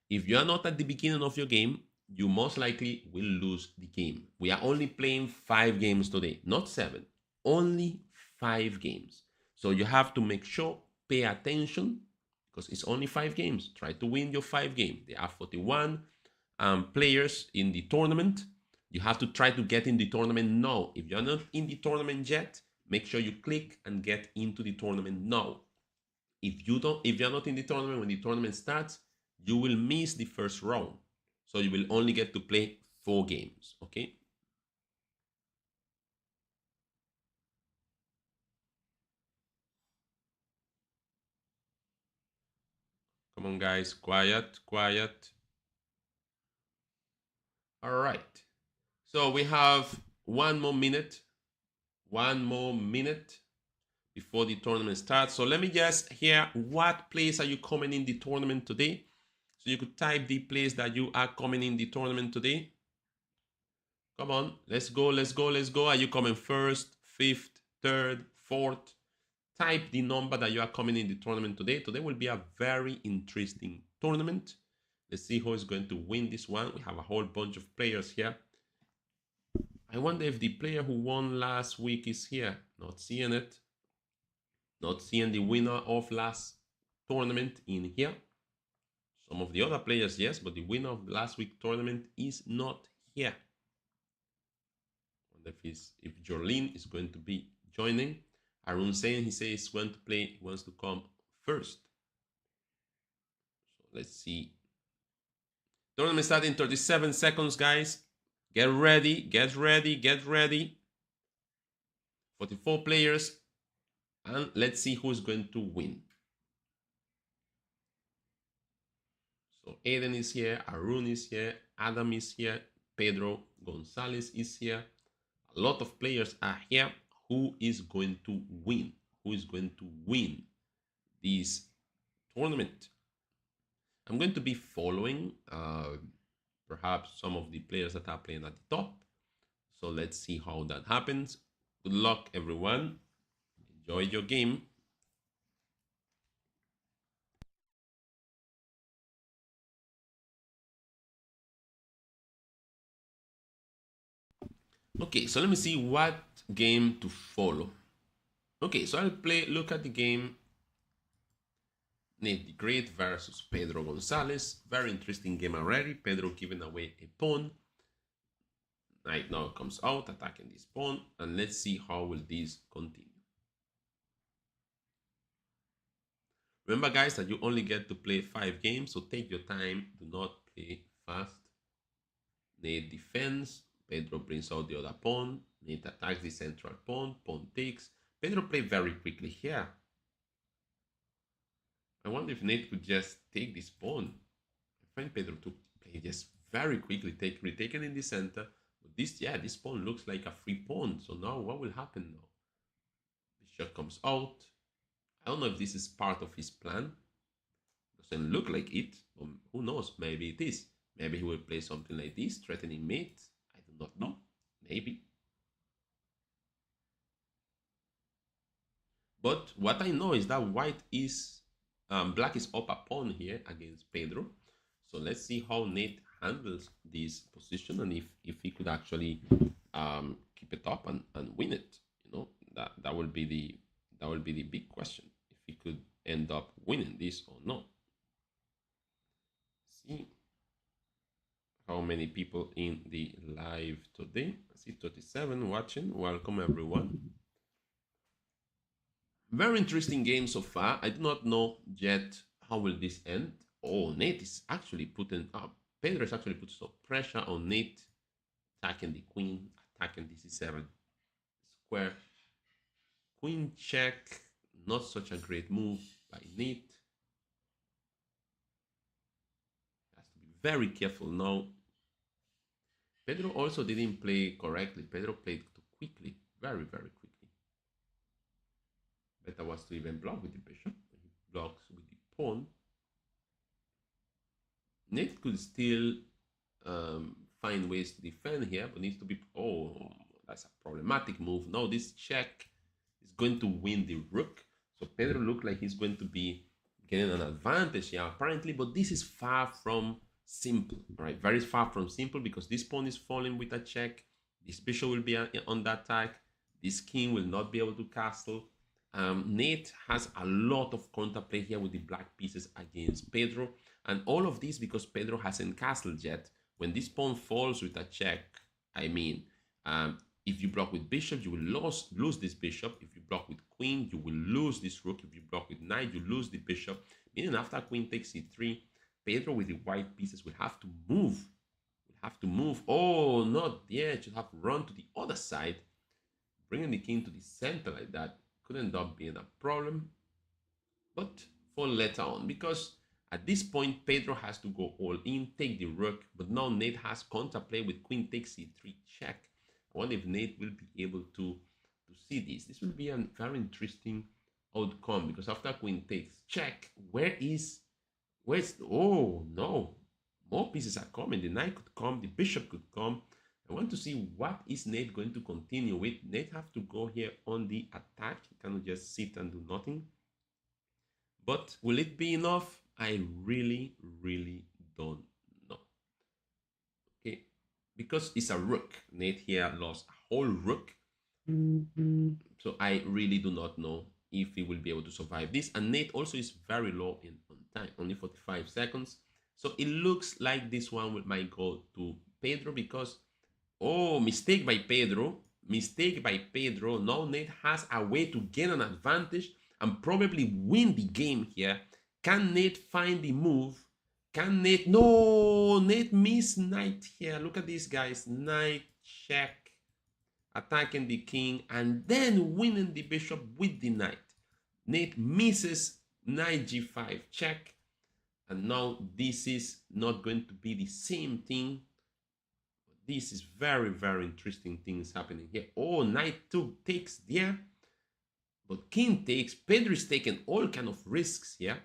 If you are not at the beginning of your game, you most likely will lose the game. We are only playing 5 games today, not 7, only 5 games. So you have to make sure, pay attention, because it's only 5 games. Try to win your 5 games. There are 41 players in the tournament. You have to try to get in the tournament now. If you're not in the tournament yet, make sure you click and get into the tournament now. If you're not in the tournament when the tournament starts, you will miss the first round. So you will only get to play 4 games, okay? Come on, guys, quiet, quiet. All right. So we have 1 more minute before the tournament starts. So let me just hear what place are you coming in the tournament today? So you could type the place that you are coming in the tournament today. Come on, let's go, let's go, let's go. Are you coming first, fifth, third, fourth? Type the number that you are coming in the tournament today. Today will be a very interesting tournament. Let's see who is going to win this one. We have a whole bunch of players here. I wonder if the player who won last week is here. Not seeing it. Not seeing the winner of last tournament in here. Some of the other players, yes, but the winner of the last week tournament is not here. I wonder if Jorlene is going to be joining. Arun saying he says he's going to play, he wants to come first. So let's see. Tournament starting in 37 seconds, guys. Get ready, get ready, get ready. 44 players. And let's see who's going to win. So Aiden is here, Arun is here, Adam is here, Pedro Gonzalez is here. A lot of players are here. Who is going to win? Who is going to win this tournament? I'm going to be following perhaps some of the players that are playing at the top. So let's see how that happens. Good luck, everyone. Enjoy your game. Okay, so let me see what game to follow. Okay, so I'll look at the game Nate the Great versus Pedro Gonzalez. Very interesting game already. Pedro giving away a pawn. Knight now comes out, attacking this pawn. And let's see how will this continue. Remember, guys, that you only get to play 5 games, so take your time. Do not play fast. Nate defends. Pedro brings out the other pawn. Nate attacks the central pawn. Pawn takes. Pedro played very quickly here. I wonder if Nate could just take this pawn. I find Pedro to play just very quickly, retaken in the center. But this pawn looks like a free pawn. So now what will happen now? Bishop comes out. I don't know if this is part of his plan. Doesn't look like it. Or who knows? Maybe it is. Maybe he will play something like this, threatening mate. I do not know. Maybe. But what I know is that black is up a pawn here against Pedro. So let's see how Nate handles this position and if he could actually keep it up and win it. You know, that will be the big question, if he could end up winning this or not. See how many people in the live today. I see 37 watching. Welcome everyone. Very interesting game so far. I do not know yet how will this end. Oh, Nate is actually putting up. Pedro is actually putting some pressure on Nate, attacking the queen, attacking the c7 square. Queen check, not such a great move by Nate. Has to be very careful now. Pedro also didn't play correctly. Pedro played too quickly, very, very quickly. Better was to even block with the bishop. He blocks with the pawn. Nate could still find ways to defend here, but needs to be... Oh, that's a problematic move. Now this check is going to win the rook. So Pedro looks like he's going to be getting an advantage here, apparently, but this is far from simple, right? Very far from simple, because this pawn is falling with a check. This bishop will be on the attack. This king will not be able to castle. Nate has a lot of counterplay here with the black pieces against Pedro. And all of this because Pedro hasn't castled yet. When this pawn falls with a check, I mean, if you block with bishop, you will lose this bishop. If you block with queen, you will lose this rook. If you block with knight, you lose the bishop. Meaning after queen takes c3, Pedro with the white pieces will have to move. Oh, not yet. Should have run to the other side. Bringing the king to the center like that could end up being a problem. But for later on, because at this point, Pedro has to go all in, take the rook, but now Nate has counterplay with queen takes c3 check. I wonder if Nate will be able to see this. This will be a very interesting outcome, because after queen takes check, oh no, more pieces are coming. The knight could come, the bishop could come. I want to see what is Nate going to continue with. Nate have to go here on the attack. He cannot just sit and do nothing. But will it be enough? I really, really don't know. Okay, because it's a rook. Nate here lost a whole rook. So I really do not know if he will be able to survive this. And Nate also is very low on time, only 45 seconds. So it looks like this one might go to Pedro, because, oh, mistake by Pedro. Now Nate has a way to gain an advantage and probably win the game here. Can Nate find the move? Can Nate? No, Nate missed knight here. Look at this, guys. Knight check, attacking the king, and then winning the bishop with the knight. Nate misses knight g5 check, and now this is not going to be the same thing. This is very, very interesting things happening here. Oh, knight 2 takes there, but king takes. Pedro is taking all kind of risks here.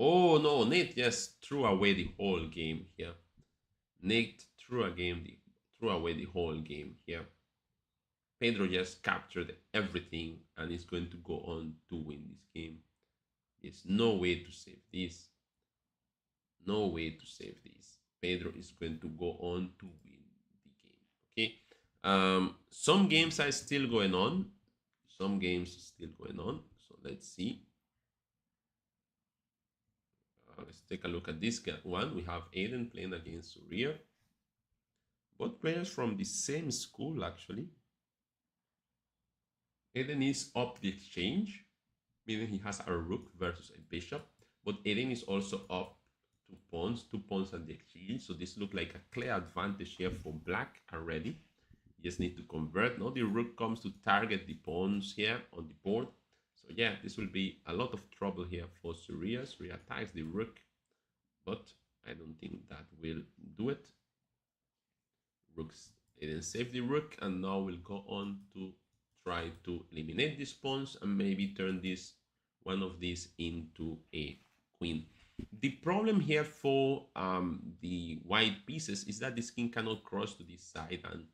Oh no, Nate just threw away the whole game here. Nate threw away the whole game here. Pedro just captured everything and is going to go on to win this game. There's no way to save this. No way to save this. Pedro is going to go on to win the game. Okay. Some games are still going on. So let's see. let's take a look at this one. We have Adrian playing against Surya. Both players from the same school, actually. Adrian is up the exchange, meaning he has a rook versus a bishop. But Adrian is also up 2 pawns at the exchange. So this looks like a clear advantage here for black already. You just need to convert. Now the rook comes to target the pawns here on the board. So yeah, this will be a lot of trouble here for Surya. Surya attacks the rook, but I don't think that will do it. Rooks didn't save the rook, and now we'll go on to try to eliminate these pawns and maybe turn this one of these into a queen. The problem here for the white pieces is that this king cannot cross to this side, and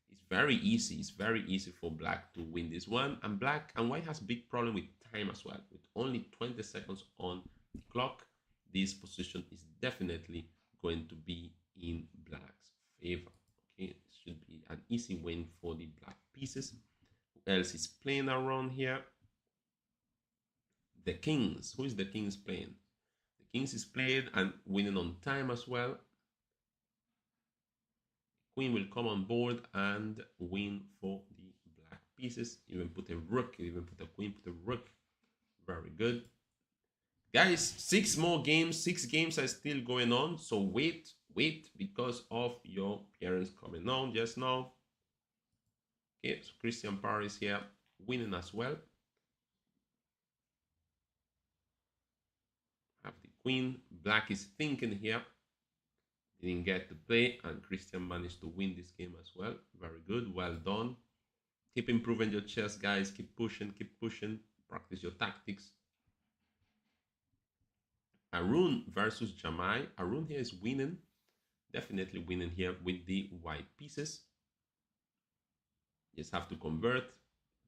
it's very easy. It's very easy for black to win this one, and white has big problem with time as well. With only 20 seconds on the clock, this position is definitely going to be in black's favor. Okay, it should be an easy win for the black pieces. Who else is playing around here? The kings. Who is the kings playing? The kings is played and winning on time as well. Queen will come on board and win for the black pieces. Even put a rook, even put a queen, put a rook. Very good. Guys, 6 more games. 6 games are still going on. So wait because of your parents coming on just now. Okay, so Christian Paris here winning as well. Have the queen. Black is thinking here. Didn't get to play, and Christian managed to win this game as well. Very good. Well done. Keep improving your chess, guys. Keep pushing. Keep pushing. Practice your tactics. Arun versus Jamai. Arun here is winning. Definitely winning here with the white pieces. Just have to convert.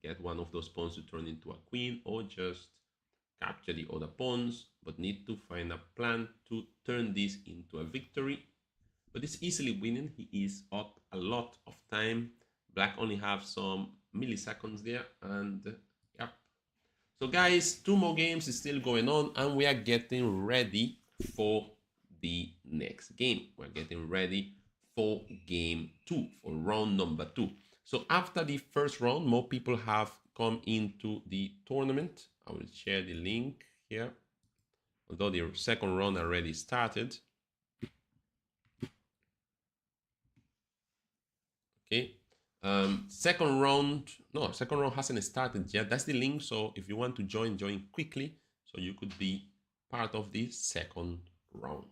Get one of those pawns to turn into a queen, or just capture the other pawns, but need to find a plan to turn this into a victory. But it's easily winning. He is up a lot of time. Black only have some milliseconds there, and yep. So guys, 2 more games is still going on, and we are getting ready for the next game. We're getting ready for game 2, for round number 2. So after the first round, more people have come into the tournament. I will share the link here, although the second round already started. Okay, second round hasn't started yet. That's the link. So if you want to join quickly, so you could be part of the second round.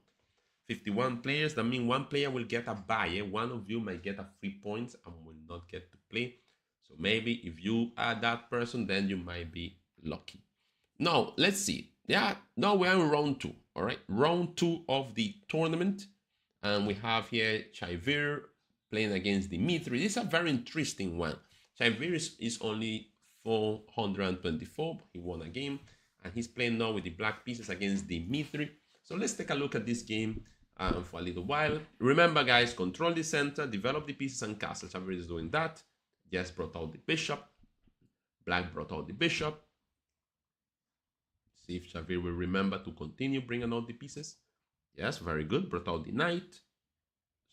51 players. That means 1 player will get a bye. One of you might get a free points and will not get to play. So maybe if you are that person, then you might be lucky. Now let's see. Yeah, now we are in round 2. All right, round 2 of the tournament, and we have here Chaivir playing against Dimitri. This is a very interesting one. Chaivir is only 424. He won a game, and he's playing now with the black pieces against Dimitri. So let's take a look at this game for a little while. Remember, guys, control the center, develop the pieces and castles. Chaivir is doing that. Just brought out the bishop. Black brought out the bishop. See if Chaivir will remember to continue bringing out the pieces. Yes, very good. Brought out the knight.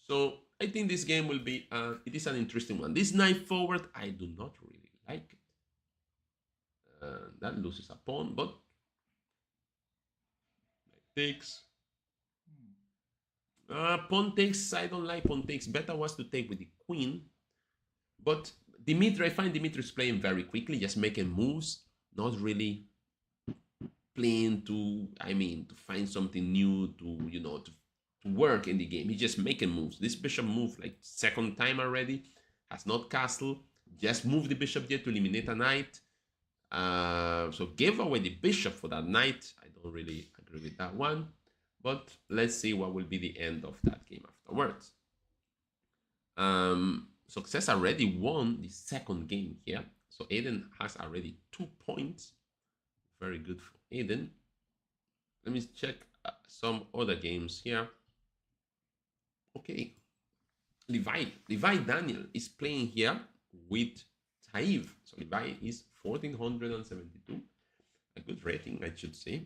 So I think this game will be, it is an interesting one. This knight forward, I do not really like it. That loses a pawn, but knight takes. Pawn takes, I don't like pawn takes. Better was to take with the queen. But Dimitri, I find Dimitri is playing very quickly, just making moves, not really playing to find something new to work in the game. He's just making moves. This bishop move like second time already, has not castle, just move the bishop there to eliminate a knight. So gave away the bishop for that knight. I don't really agree with that one, but let's see what will be the end of that game afterwards. Success already won the second game here. So Aiden has already 2 points. Very good for Aiden. Let me check some other games here. Okay, Levi Daniel is playing here with Taiv. So Levi is 1472, a good rating, I should say.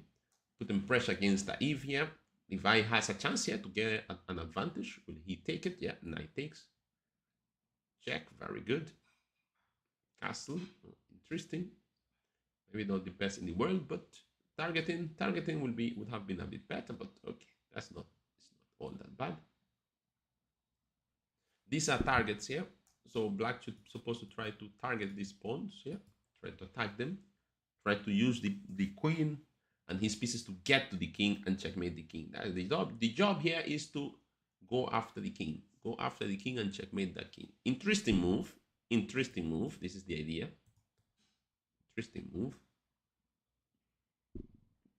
putting pressure against the Eve here. Levi has a chance here to get an advantage. Will he take it? Yeah, knight takes. Check, very good. Castle, interesting. Maybe not the best in the world, but targeting would have been a bit better, but okay, it's not all that bad. These are targets here. So black should supposed to try to target these pawns here, try to attack them, try to use the queen and his pieces to get to the king and checkmate the king. That is the job. The job here is to go after the king. Go after the king and checkmate the king. Interesting move. Interesting move. This is the idea. Interesting move.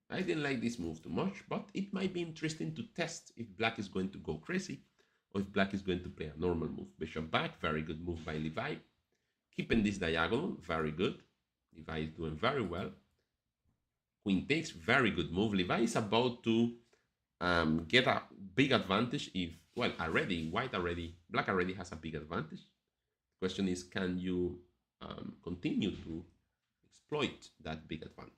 I didn't like this move too much, but it might be interesting to test if black is going to go crazy or if black is going to play a normal move. Bishop back, very good move by Levi. Keeping this diagonal, very good. Levi is doing very well. Queen takes, very good move. Levi is about to get a big advantage if, well, black already has a big advantage. The question is, can you continue to exploit that big advantage?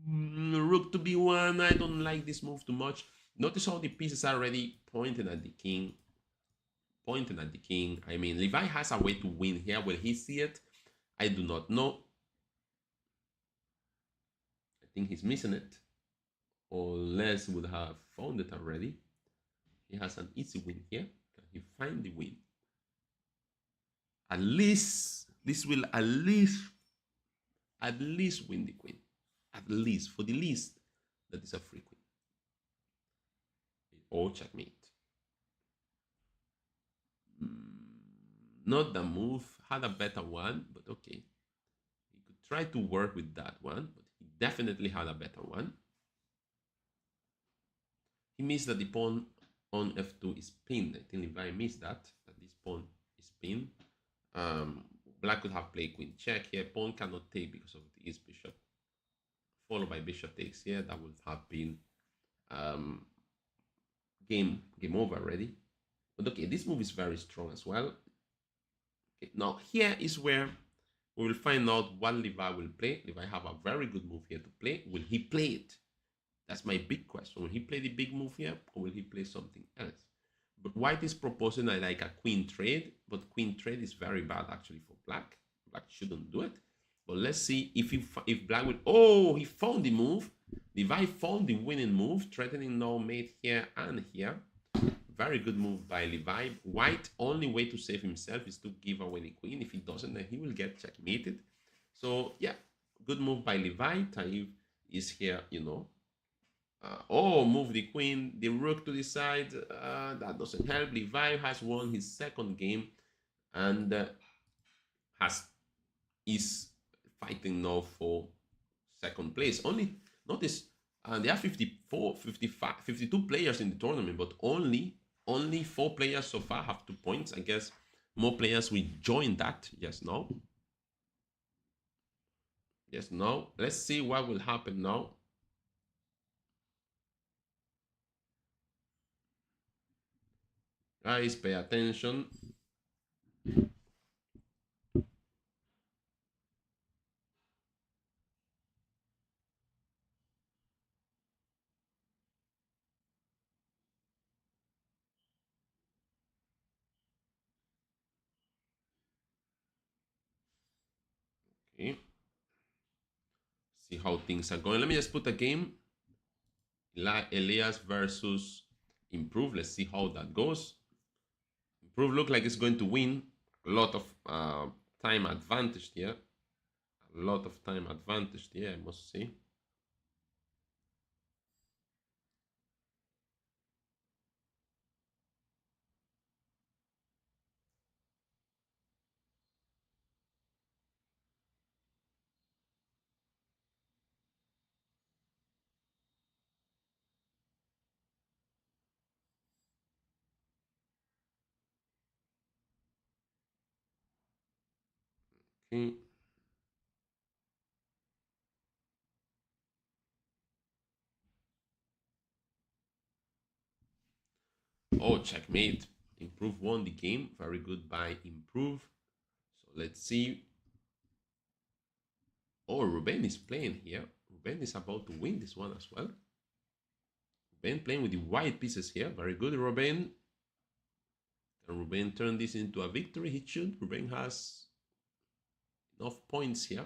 Rook to b1, I don't like this move too much. Notice how the pieces are already pointing at the king. I mean, Levi has a way to win here. Will he see it? I do not know. I think he's missing it. Or Les would have found it already. He has an easy win here. Can he find the win? At least, this will at least win the queen. At least, for the least, that is a free queen. Or checkmate. Not the move, had a better one, but okay. He could try to work with that one, but he definitely had a better one. He missed that the pawn on f2 is pinned. I think Levi missed that this pawn is pinned. Black could have played queen check here. Pawn cannot take because of the east bishop. Followed by bishop takes here. That would have been game over already. But okay, this move is very strong as well. Okay, now here is where we will find out what Levi will play. Levi have a very good move here to play. Will he play it? That's my big question. Will he play the big move here or will he play something else? But white is proposing like a queen trade, but queen trade is very bad actually for black. Black shouldn't do it. But let's see if black will. Oh, he found the move. Levi found the winning move, threatening now mate here and here. Very good move by Levi. White only way to save himself is to give away the queen. If he doesn't, then he will get checkmated. So yeah, good move by Levi. Taïb is here, you know. Oh, move the queen, the rook to the side. That doesn't help. Levi has won his second game and is fighting now for second place. Only notice there are 54, 55, 52 players in the tournament, but only 4 players so far have 2 points. I guess more players will join that. Yes, no. Yes, no. Let's see what will happen now. Guys, pay attention. Okay. See how things are going. Let me just put a game. Elias versus Improve. Let's see how that goes. Improve look like it's going to win. A lot of time advantage here. A lot of time advantage here, I must say. Okay. Oh, checkmate. Improve won the game. Very good by Improve. So let's see. Oh, Ruben is playing here. Ruben is about to win this one as well. Ruben playing with the white pieces here. Very good, Ruben. Can Ruben turn this into a victory? He should. Ruben has enough points here.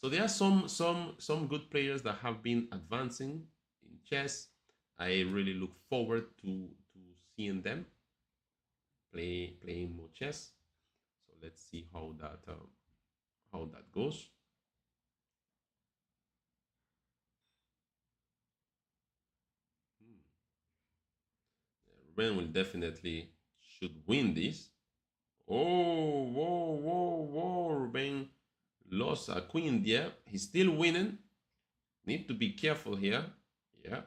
So there are some good players that have been advancing in chess. I really look forward to seeing them playing more chess. So let's see how that goes. Ruben will definitely should win this. Oh, whoa! Ruben lost a queen there. He's still winning. Need to be careful here. Yeah.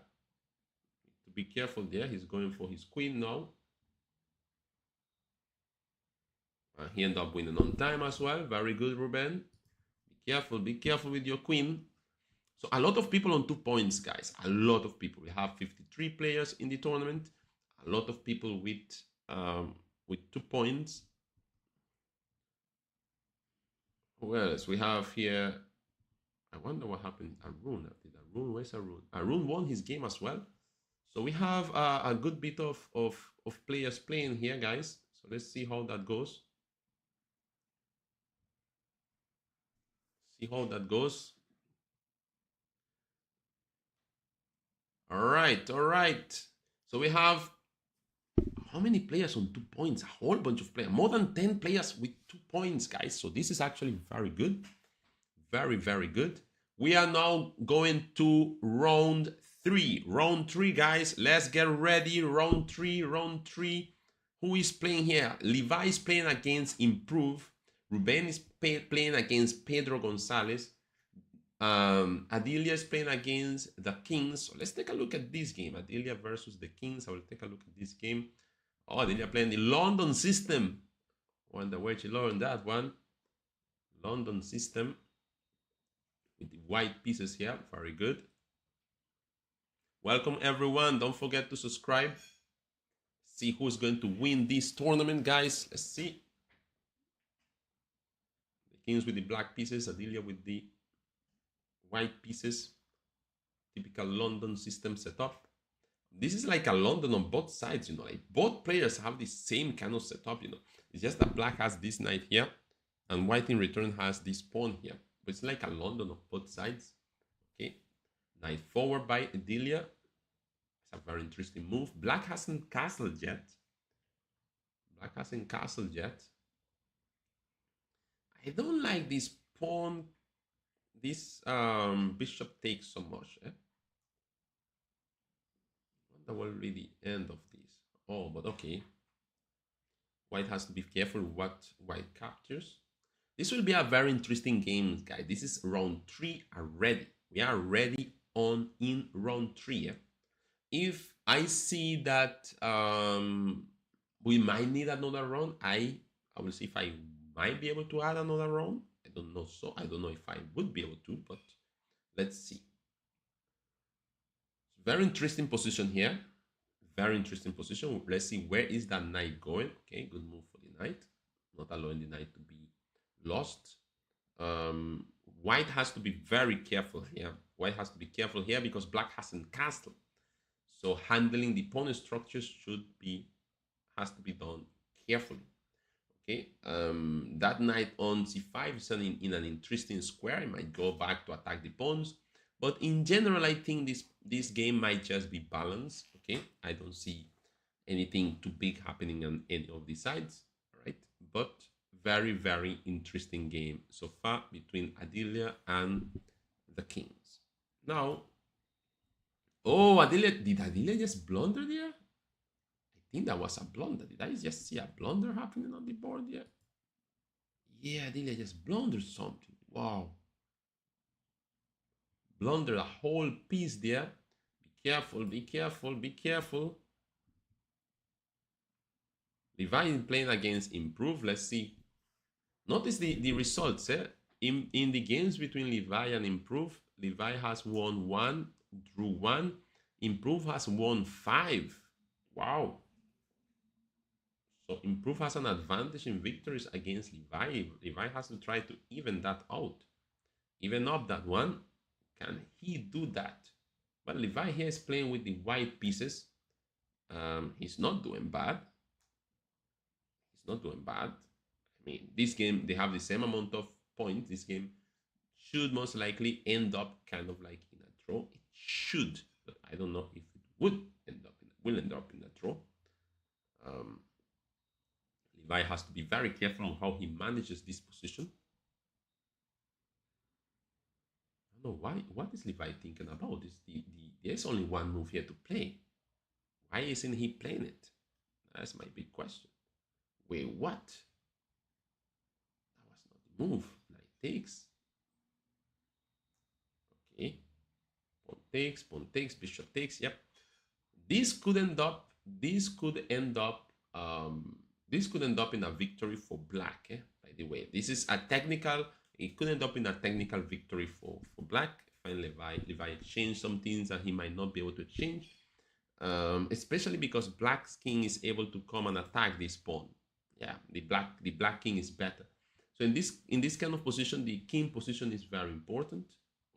Need to be careful there. He's going for his queen now. He ended up winning on time as well. Very good, Ruben. Be careful with your queen. So a lot of people on 2 points, guys. A lot of people. We have 53 players in the tournament. A lot of people with 2 points. Who else? We have here. I wonder what happened. Arun. Where's Arun? Arun won his game as well. So we have a good bit of players playing here, guys. So let's see how that goes. See how that goes. All right. So we have how many players on 2 points? A whole bunch of players. More than 10 players with 2 points, guys. So this is actually very good. Very, very good. We are now going to round 3. Round 3, guys. Let's get ready. Round 3. Who is playing here? Levi is playing against Improve. Ruben is playing against Pedro Gonzalez. Adelia is playing against the Kings. So let's take a look at this game. Adelia versus the Kings. I will take a look at this game. Oh, Adelia playing the London system. Wonder where she learned that one. London system. With the white pieces here. Very good. Welcome, everyone. Don't forget to subscribe. See who's going to win this tournament, guys. Let's see. The Kings with the black pieces. Adelia with the white pieces. Typical London system setup. This is like a London on both sides, you know. Like both players have the same kind of setup, you know. It's just that black has this knight here, and white in return has this pawn here. But it's like a London on both sides. Okay. Knight forward by Adelia. It's a very interesting move. Black hasn't castled yet. I don't like this pawn. This bishop takes so much. That will be the end of this. Oh, but okay. White has to be careful what white captures. This will be a very interesting game, guys. This is round 3 already. We are already in round 3. If I see that we might need another round, I will see if I might be able to add another round. I don't know. So I don't know if I would be able to, but let's see. Very interesting position here. Very interesting position. Let's see, where is that knight going? Okay, good move for the knight. Not allowing the knight to be lost. White has to be very careful here. White has to be careful here because black hasn't castled. So handling the pawn structures has to be done carefully. Okay, that knight on c5 is in an interesting square. I might go back to attack the pawns. But in general, I think this game might just be balanced. Okay, I don't see anything too big happening on any of the sides. All right, but very, very interesting game so far between Adelia and the Kings. Now, oh, did Adelia just blunder there? I think that was a blunder. Did I just see a blunder happening on the board there? Yeah, Adelia just blundered something. Wow. Blunder a whole piece there. Be careful. Levi playing against Improve. Let's see. Notice the results. In the games between Levi and Improve, Levi has won 1, drew 1. Improve has won 5. Wow. So Improve has an advantage in victories against Levi. Levi has to try to even that out. Even up that one. Can he do that? But Levi here is playing with the white pieces. He's not doing bad. He's not doing bad. I mean, this game, they have the same amount of points. This game should most likely end up kind of like in a draw. It should, but I don't know if it will end up in a draw. Levi has to be very careful on how he manages this position. I don't know why. What is Levi thinking about? There's only one move here to play. Why isn't he playing it? That's my big question. Wait, what? That was not the move. Knight takes. Okay. Pawn takes, bishop takes. Yep. This could end up in a victory for black. By the way, this is a technical. It could end up in a technical victory for black. Find Levi change some things that he might not be able to change, especially because black's king is able to come and attack this pawn. Yeah, the black king is better. So in this kind of position, the king position is very important.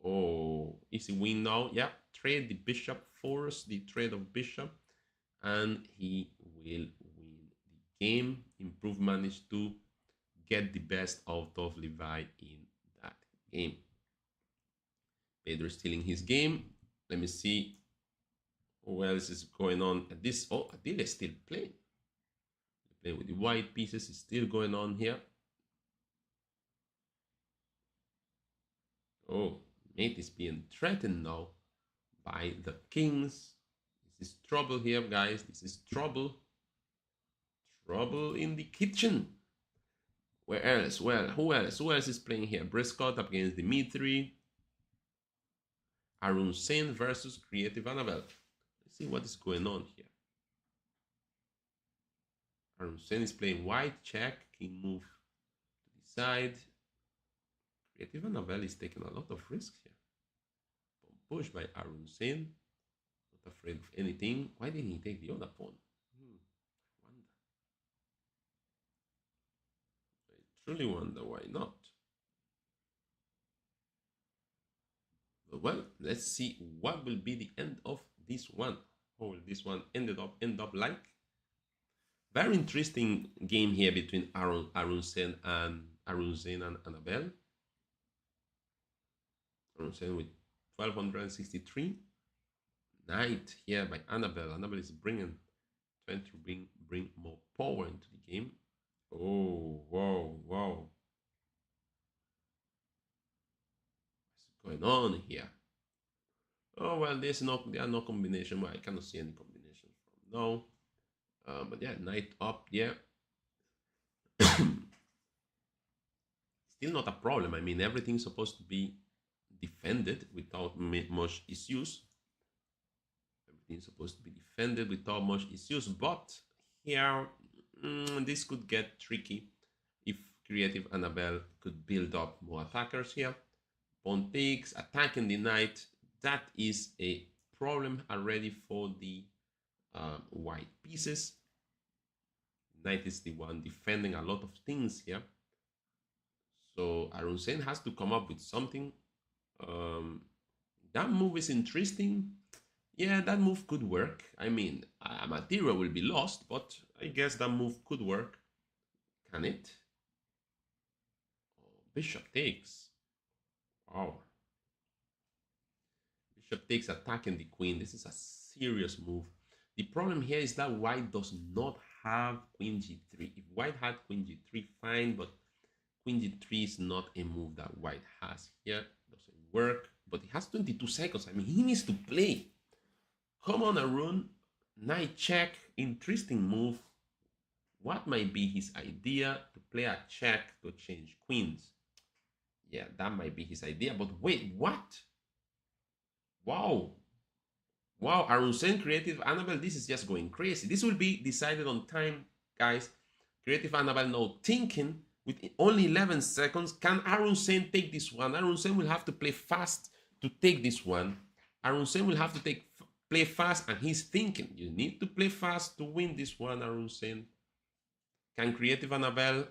Oh, easy win now. Yeah, trade the bishop, force the trade of bishop, and he will win the game. Improve managed to get the best out of Levi in that game. Pedro stealing his game. Let me see who else is going on at this. Oh, Adil is still playing. Playing with the white pieces is still going on here. Oh, mate is being threatened now by the kings. This is trouble here, guys. This is trouble. Trouble in the kitchen. Where else? Well, who else? Who else is playing here? Prescott up against Dimitri. Arun Sen versus Creative Annabelle. Let's see what is going on here. Arun Sen is playing white, check, king move to the side. Creative Annabelle is taking a lot of risks here. Push by Arun Sen. Not afraid of anything. Why didn't he take the other pawn? I truly wonder why not. Well, let's see what will be the end of this one. How will this one end up like? Very interesting game here between Arun Sen and Annabelle. Arun Sen with 1263. Knight here by Annabelle. Annabelle is trying to bring more power into the game. Oh, wow. What's going on here? Oh, well, there are no combination. Well, I cannot see any combination from now. But yeah, knight up, yeah. Still not a problem. I mean, everything's supposed to be defended without much issues. Everything's supposed to be defended without much issues. But here, this could get tricky if Creative Annabelle could build up more attackers here. Pawn takes, attacking the knight. That is a problem already for the white pieces. Knight is the one defending a lot of things here. So Arun Sen has to come up with something. That move is interesting. Yeah, that move could work. I mean, material will be lost, but I guess that move could work. Can it? Oh, bishop takes. Wow. Bishop takes, attacking the queen. This is a serious move. The problem here is that white does not have queen g3. If white had queen g3, fine, but queen g3 is not a move that white has here. Doesn't work, but he has 22 seconds. I mean, he needs to play. Come on, Arun. Knight check. Interesting move. What might be his idea? To play a check to change queens. Yeah, that might be his idea. But wait, what? Wow. Wow, Arun Sen, Creative Annabelle, this is just going crazy. This will be decided on time, guys. Creative Annabelle now thinking with only 11 seconds. Can Arun Sen take this one? Arun Sen will have to play fast to take this one. Arun Sen will have to play fast, and he's thinking, you need to play fast to win this one, Arun Sen. Can Creative Annabelle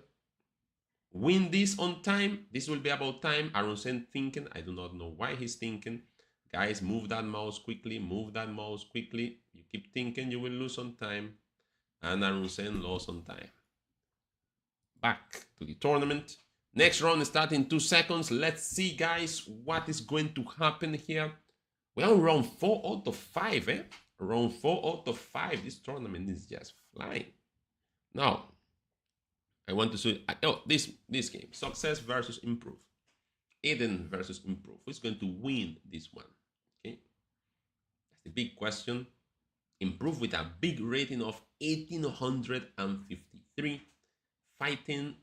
win this on time? This will be about time. Arunsen thinking. I do not know why he's thinking. Guys, move that mouse quickly. Move that mouse quickly. You keep thinking you will lose on time. And Arunsen lost on time. Back to the tournament. Next round starts in 2 seconds. Let's see, guys, what is going to happen here. We're on round 4 out of 5, eh? Round 4 out of 5. This tournament is just flying. Now, I want to see this game. Success versus improve. Aiden versus improve. Who's going to win this one? Okay. That's the big question. Improve with a big rating of 1853. Fighting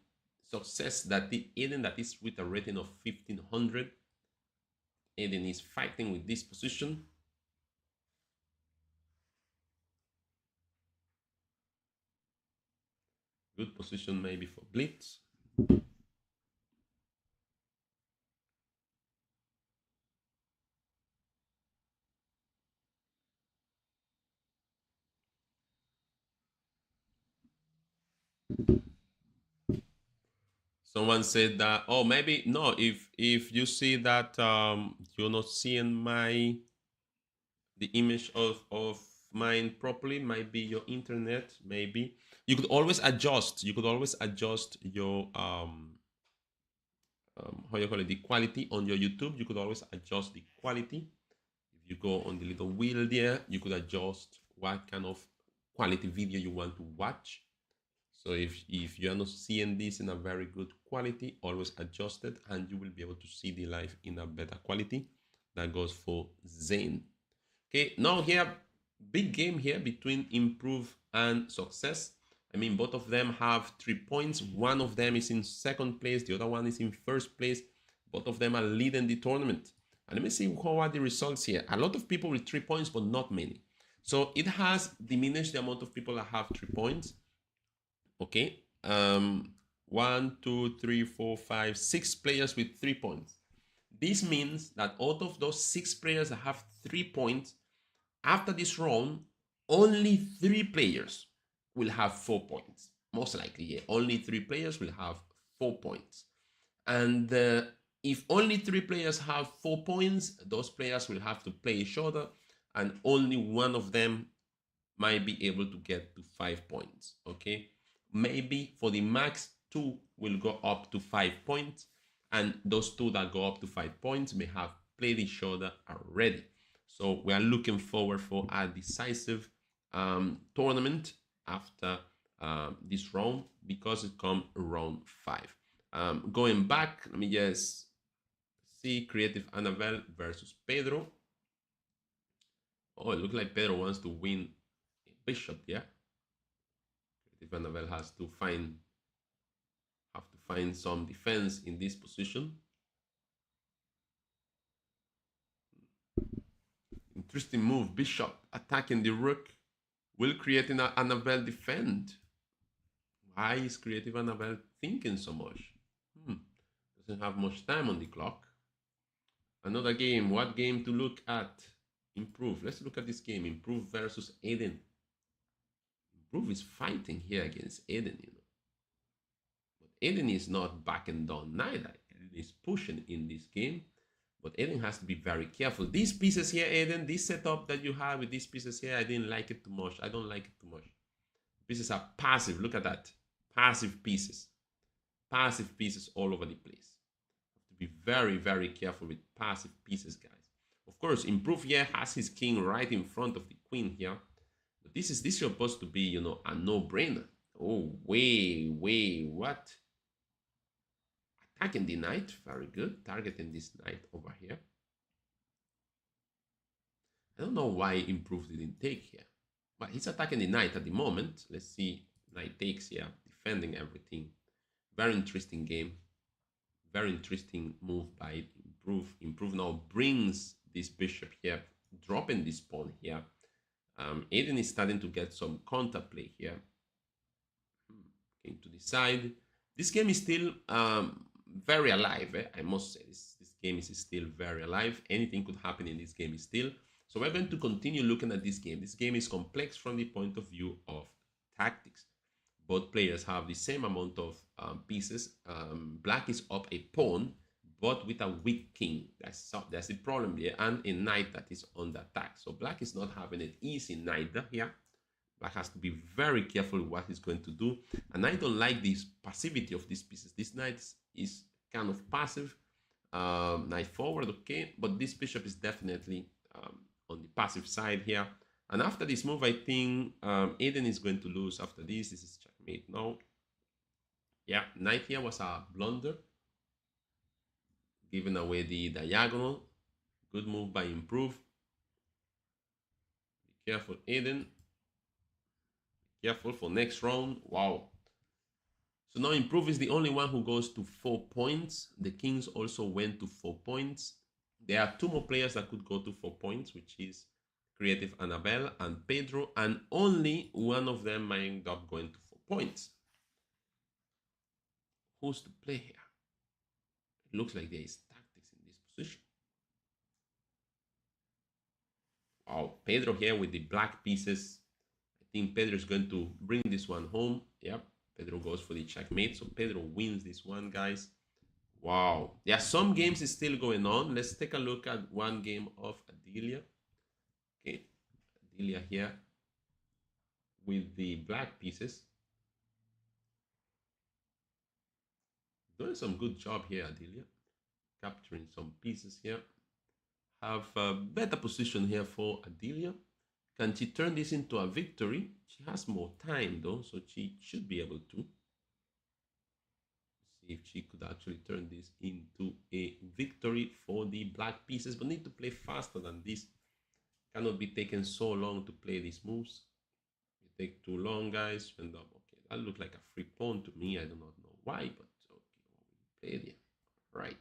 success that the Aiden that is with a rating of 1500. Aiden is fighting with this position. Good position maybe for blitz. Someone said that, oh, maybe no, if you see that you're not seeing the image of mine properly, might be your internet. Maybe you could always adjust your how you call it, the quality on your YouTube. You could always adjust the quality. If you go on the little wheel there, you could adjust what kind of quality video you want to watch. So if you are not seeing this in a very good quality, always adjust it and you will be able to see the live in a better quality. That goes for Zane. Okay, now here, big game here between improve and success. I mean, both of them have 3 points. One of them is in second place. The other one is in first place. Both of them are leading the tournament. And let me see how are the results here. A lot of people with 3 points, but not many. So it has diminished the amount of people that have 3 points. Okay, 1, 2, 3, 4, 5, 6 players with 3 points. This means that out of those 6 players that have 3 points, after this round, only 3 players will have 4 points. Most likely, yeah, only 3 players will have 4 points. And if only 3 players have 4 points, those players will have to play each other, and only one of them might be able to get to 5 points, okay? Maybe for the max, 2 will go up to 5 points, and those 2 that go up to 5 points may have played each other already. So we are looking forward for a decisive tournament after this round, because it comes round 5. Going back, let me just see Creative Annabelle versus Pedro. Oh, it looks like Pedro wants to win a bishop, yeah? Creative Annabelle has to find some defense in this position. Interesting move. Bishop attacking the rook. Will Creative Annabelle defend? Why is Creative Annabelle thinking so much? Doesn't have much time on the clock. Another game. What game to look at? Improve. Let's look at this game. Improve versus Aiden. Improve is fighting here against Aiden, you know. But Aiden is not backing down neither. Aiden is pushing in this game. But Aiden has to be very careful. These pieces here, Aiden, this setup that you have with these pieces here, I didn't like it too much. I don't like it too much. Pieces are passive. Look at that. Passive pieces. Passive pieces all over the place. You have to be very, very careful with passive pieces, guys. Of course, Improve here has his king right in front of the queen here. But this is supposed to be, you know, a no-brainer. Oh, what? Attacking the knight, very good. Targeting this knight over here. I don't know why Improve didn't take here. But he's attacking the knight at the moment. Let's see. Knight takes here, defending everything. Very interesting game. Very interesting move by Improve. Improve now brings this bishop here, dropping this pawn here. Aiden is starting to get some counterplay here. Going to the side. This game is still very alive, I must say. This game is still very alive. Anything could happen in this game still. So we're going to continue looking at this game. This game is complex from the point of view of tactics. Both players have the same amount of pieces. Black is up a pawn, but with a weak king. That's the problem there, and a knight that is under attack. So black is not having it easy neither here. Black has to be very careful what he's going to do. And I don't like this passivity of these pieces. This knight is kind of passive. Knight forward, okay, but this bishop is definitely on the passive side here. And after this move, I think Adrian is going to lose after this. This is checkmate now. Yeah, knight here was a blunder, giving away the diagonal. Good move by Improve. Be careful, Adrian. Be careful for next round. Wow. So now Improve is the only one who goes to 4 points. The kings also went to 4 points. There are 2 more players that could go to 4 points, which is Creative Annabelle and Pedro, and only one of them might end up going to 4 points. Who's to play here? It looks like there is tactics in this position. Wow, Pedro here with the black pieces. I think Pedro is going to bring this one home. Yep, Pedro goes for the checkmate. So Pedro wins this one, guys. Wow. Yeah, some games is still going on. Let's take a look at one game of Adelia. Okay, Adelia here with the black pieces. Doing some good job here, Adelia. Capturing some pieces here. Have a better position here for Adelia. Can she turn this into a victory? She has more time though, so she should be able to. See if she could actually turn this into a victory for the black pieces, but need to play faster than this. Cannot be taking so long to play these moves. It take too long, guys. End up okay. That looked like a free pawn to me. I do not know why, but okay, we played it. Right.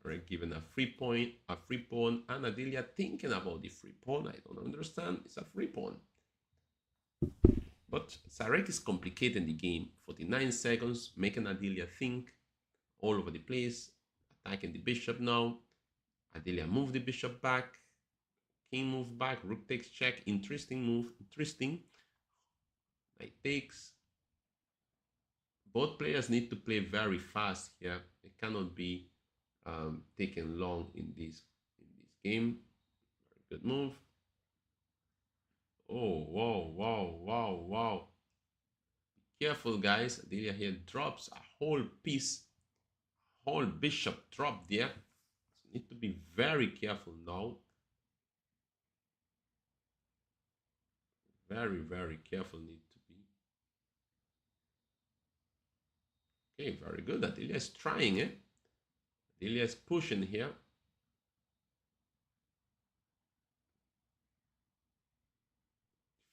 Sorry, given a free pawn, and Adelia thinking about the free pawn. I don't understand. It's a free pawn. But Sarek is complicating the game. 49 seconds, making Adelia think all over the place. Attacking the bishop now. Adelia moved the bishop back. King moved back. Rook takes check. Interesting move. Interesting. Knight takes. Both players need to play very fast here. It cannot be taken long in this game. Very good move. Oh, wow, wow, wow, wow. Be careful, guys. Adelia here drops a whole piece. Whole bishop dropped there. So need to be very careful now. Very, very careful need to be. Okay, very good. Adelia is trying it. Adelia is pushing here.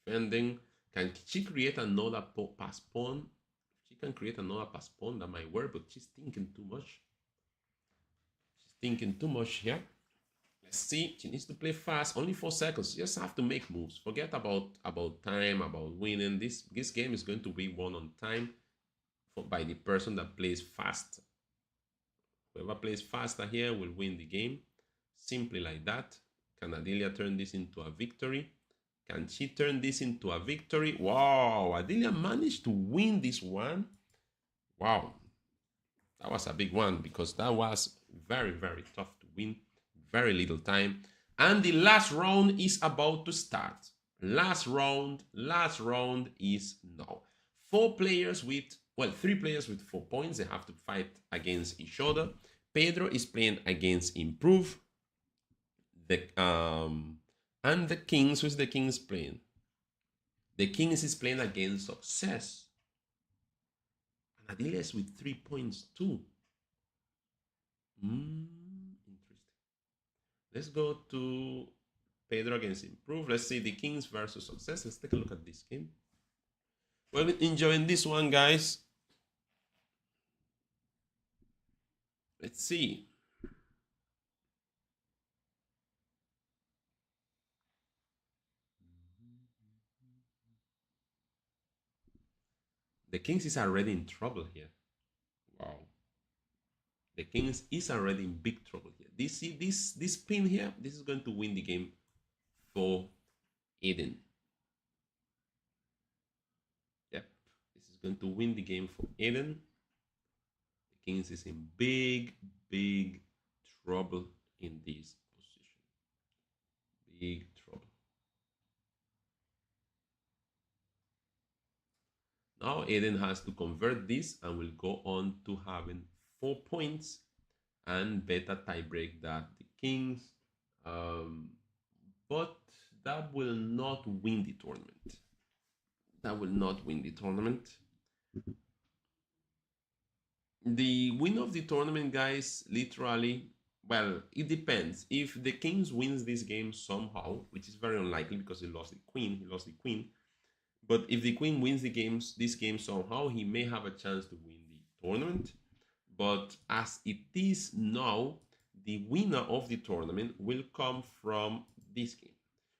Defending. Can she create another pass pawn? If she can create another pass pawn, that might work, but she's thinking too much. She's thinking too much here. Let's see. She needs to play fast. Only 4 seconds. She just have to make moves. Forget about time, about winning. This game is going to be won on time by the person that plays fast. Whoever plays faster here will win the game. Simply like that. Can Adelia turn this into a victory? Can she turn this into a victory? Wow, Adelia managed to win this one. Wow, that was a big one because that was very, very tough to win. Very little time. And the last round is about to start. Last round is now. 3 players with 4 points. They have to fight against each other. Pedro is playing against Improve. And the Kings, who's the Kings playing? The Kings is playing against Success. And Adelia is with 3 points too. Interesting. Let's go to Pedro against Improve. Let's see the Kings versus Success. Let's take a look at this game. Well, enjoying this one, guys. Let's see. The Kings is already in trouble here. Wow. The Kings is already in big trouble here. This pin here, this is going to win the game for Eden. is going to win the game for Eden. The kings is in big trouble in this position. Big trouble. Now Eden has to convert this and will go on to having 4 points and better tiebreak that the kings. But that will not win the tournament. That will not win the tournament. The win of the tournament, guys, literally, well, it depends. If the kings wins this game somehow, which is very unlikely because he lost the queen, but if the queen wins this game somehow, he may have a chance to win the tournament. But as it is now, the winner of the tournament will come from this game.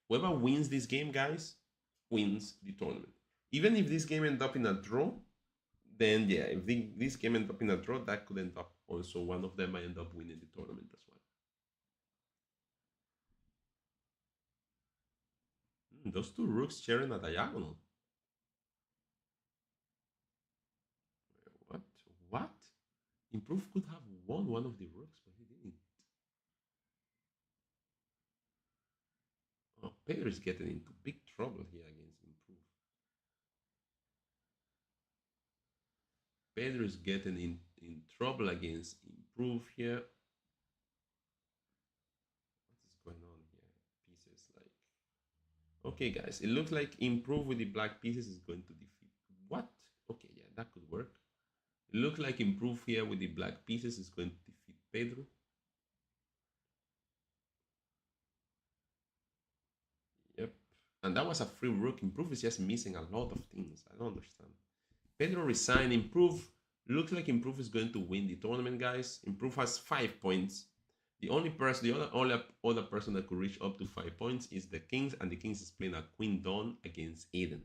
Whoever wins this game, guys, wins the tournament. Even if this game ends up in a draw, then yeah, if this game ends up in a draw, that could end up also one of them might end up winning the tournament as well. Those two rooks sharing a diagonal. What? Improve could have won one of the rooks, but he didn't. Oh, Pedro is getting into big trouble here against Improve. Pedro is getting in trouble against Improve here. What is going on here? Pieces like... Okay, guys, it looks like Improve with the black pieces is going to defeat... What? Okay, yeah, that could work. It looks like Improve here with the black pieces is going to defeat Pedro. Yep. And that was a free rook. Improve is just missing a lot of things. I don't understand. Pedro resigned. Improve. Looks like Improve is going to win the tournament, guys. Improve has 5 points. The only other person that could reach up to 5 points is the Kings, and the Kings is playing a Queen Dawn against Eden.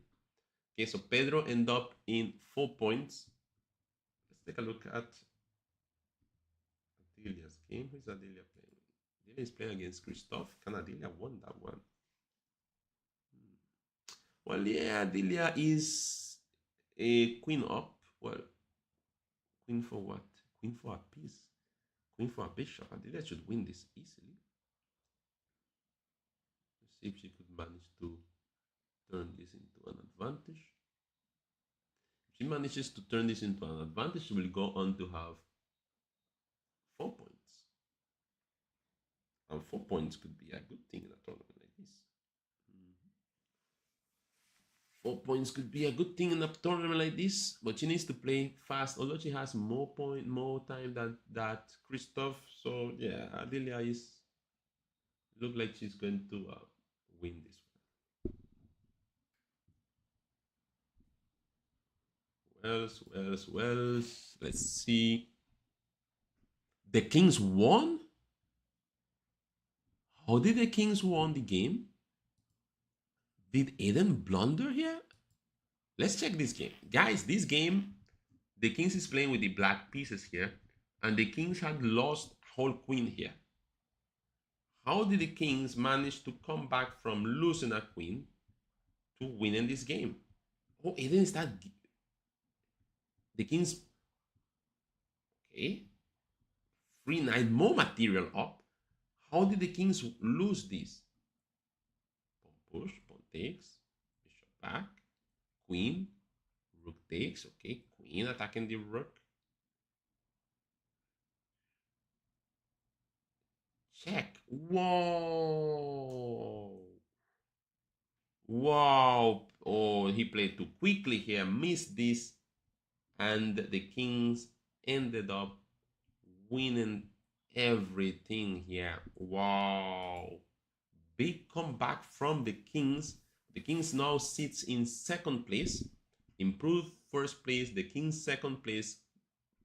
Okay, so Pedro end up in 4 points. Let's take a look at Adelia's game. Who is Adelia playing? Adelia is playing against Christoph. Can Adelia won that one? Well, yeah, Adelia is a queen up. Well, queen for what? Queen for a piece. Queen for a bishop. Adelia should win this easily. Let's see if she could manage to turn this into an advantage. If she manages to turn this into an advantage, she will go on to have 4 points. And 4 points could be a good thing in a tournament like this. 4 points could be a good thing in a tournament like this, but she needs to play fast, although she has more time than that Christoph. So yeah, Adelia look like she's going to win this one. Wells. Let's see. The Kings won? How did the Kings won the game? Did Eden blunder here? Let's check this game. Guys, this game, the Kings is playing with the black pieces here, and the Kings had lost whole queen here. How did the Kings manage to come back from losing a queen to winning this game? Oh, Eden is that... The Kings... Okay. Free knight, more material up. How did the Kings lose this? Pawn push, pawn takes, bishop back, queen, rook takes, okay, queen attacking the rook. Check. Whoa. Wow. Oh, he played too quickly here, missed this, and the Kings ended up winning everything here. Wow. Big comeback from the Kings. The Kings now sits in second place. Improved first place. The Kings second place.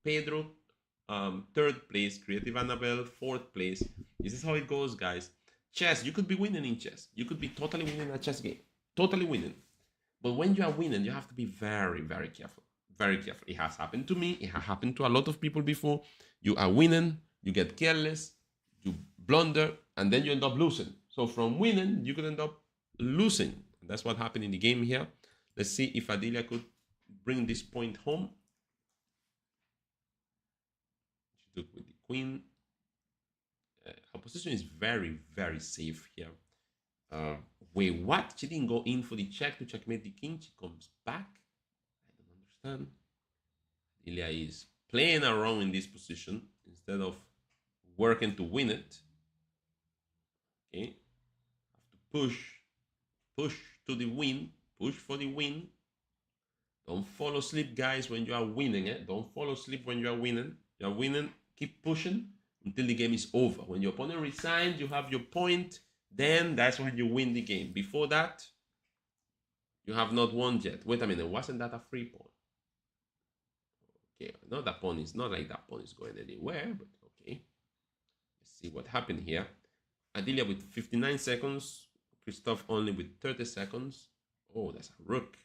Pedro third place. Creative Annabelle fourth place. This is how it goes, guys. Chess, you could be winning in chess. You could be totally winning a chess game. Totally winning. But when you are winning, you have to be very, very careful. Very careful. It has happened to me. It has happened to a lot of people before. You are winning, you get careless, you blunder, and then you end up losing. So from winning, you could end up losing. And that's what happened in the game here. Let's see if Adelia could bring this point home. She took with the queen. Her position is very, very safe here. Wait, what? She didn't go in for the check to checkmate the king. She comes back. I don't understand. Adelia is playing around in this position instead of working to win it. Okay. Have to push to the win, push for the win. Don't fall asleep, guys, when you are winning. Don't fall asleep when you are winning. You are winning, keep pushing until the game is over. When your opponent resigns, you have your point, then that's when you win the game. Before that, you have not won yet. Wait a minute, wasn't that a free pawn? Okay, no, that pawn is not like that pawn is going anywhere, but okay. Let's see what happened here. Adelia with 59 seconds, Christophe only with 30 seconds. Oh, that's a rook.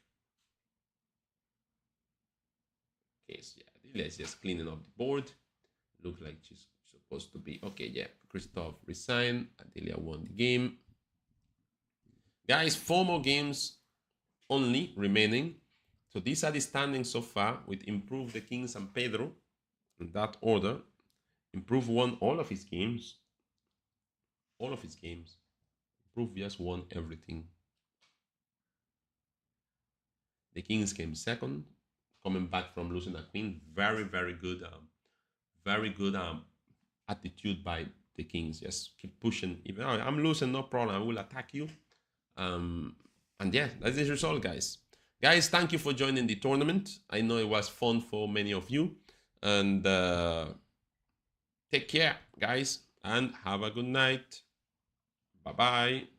Okay, so yeah, Adelia is just cleaning up the board. Looks like she's supposed to be. Okay, yeah, Christophe resigned. Adelia won the game. Guys, 4 more games only remaining. So these are the standings so far with Improve the Kings and Pedro in that order. Improve won all of his games. All of his games. Improve just won everything. The Kings came second, coming back from losing a queen. Very, very good. Very good attitude by the Kings. Just keep pushing. Even I'm losing, no problem. I will attack you. And yeah, that's the result, guys. Guys, thank you for joining the tournament. I know it was fun for many of you. And take care, guys, and have a good night. Bye-bye.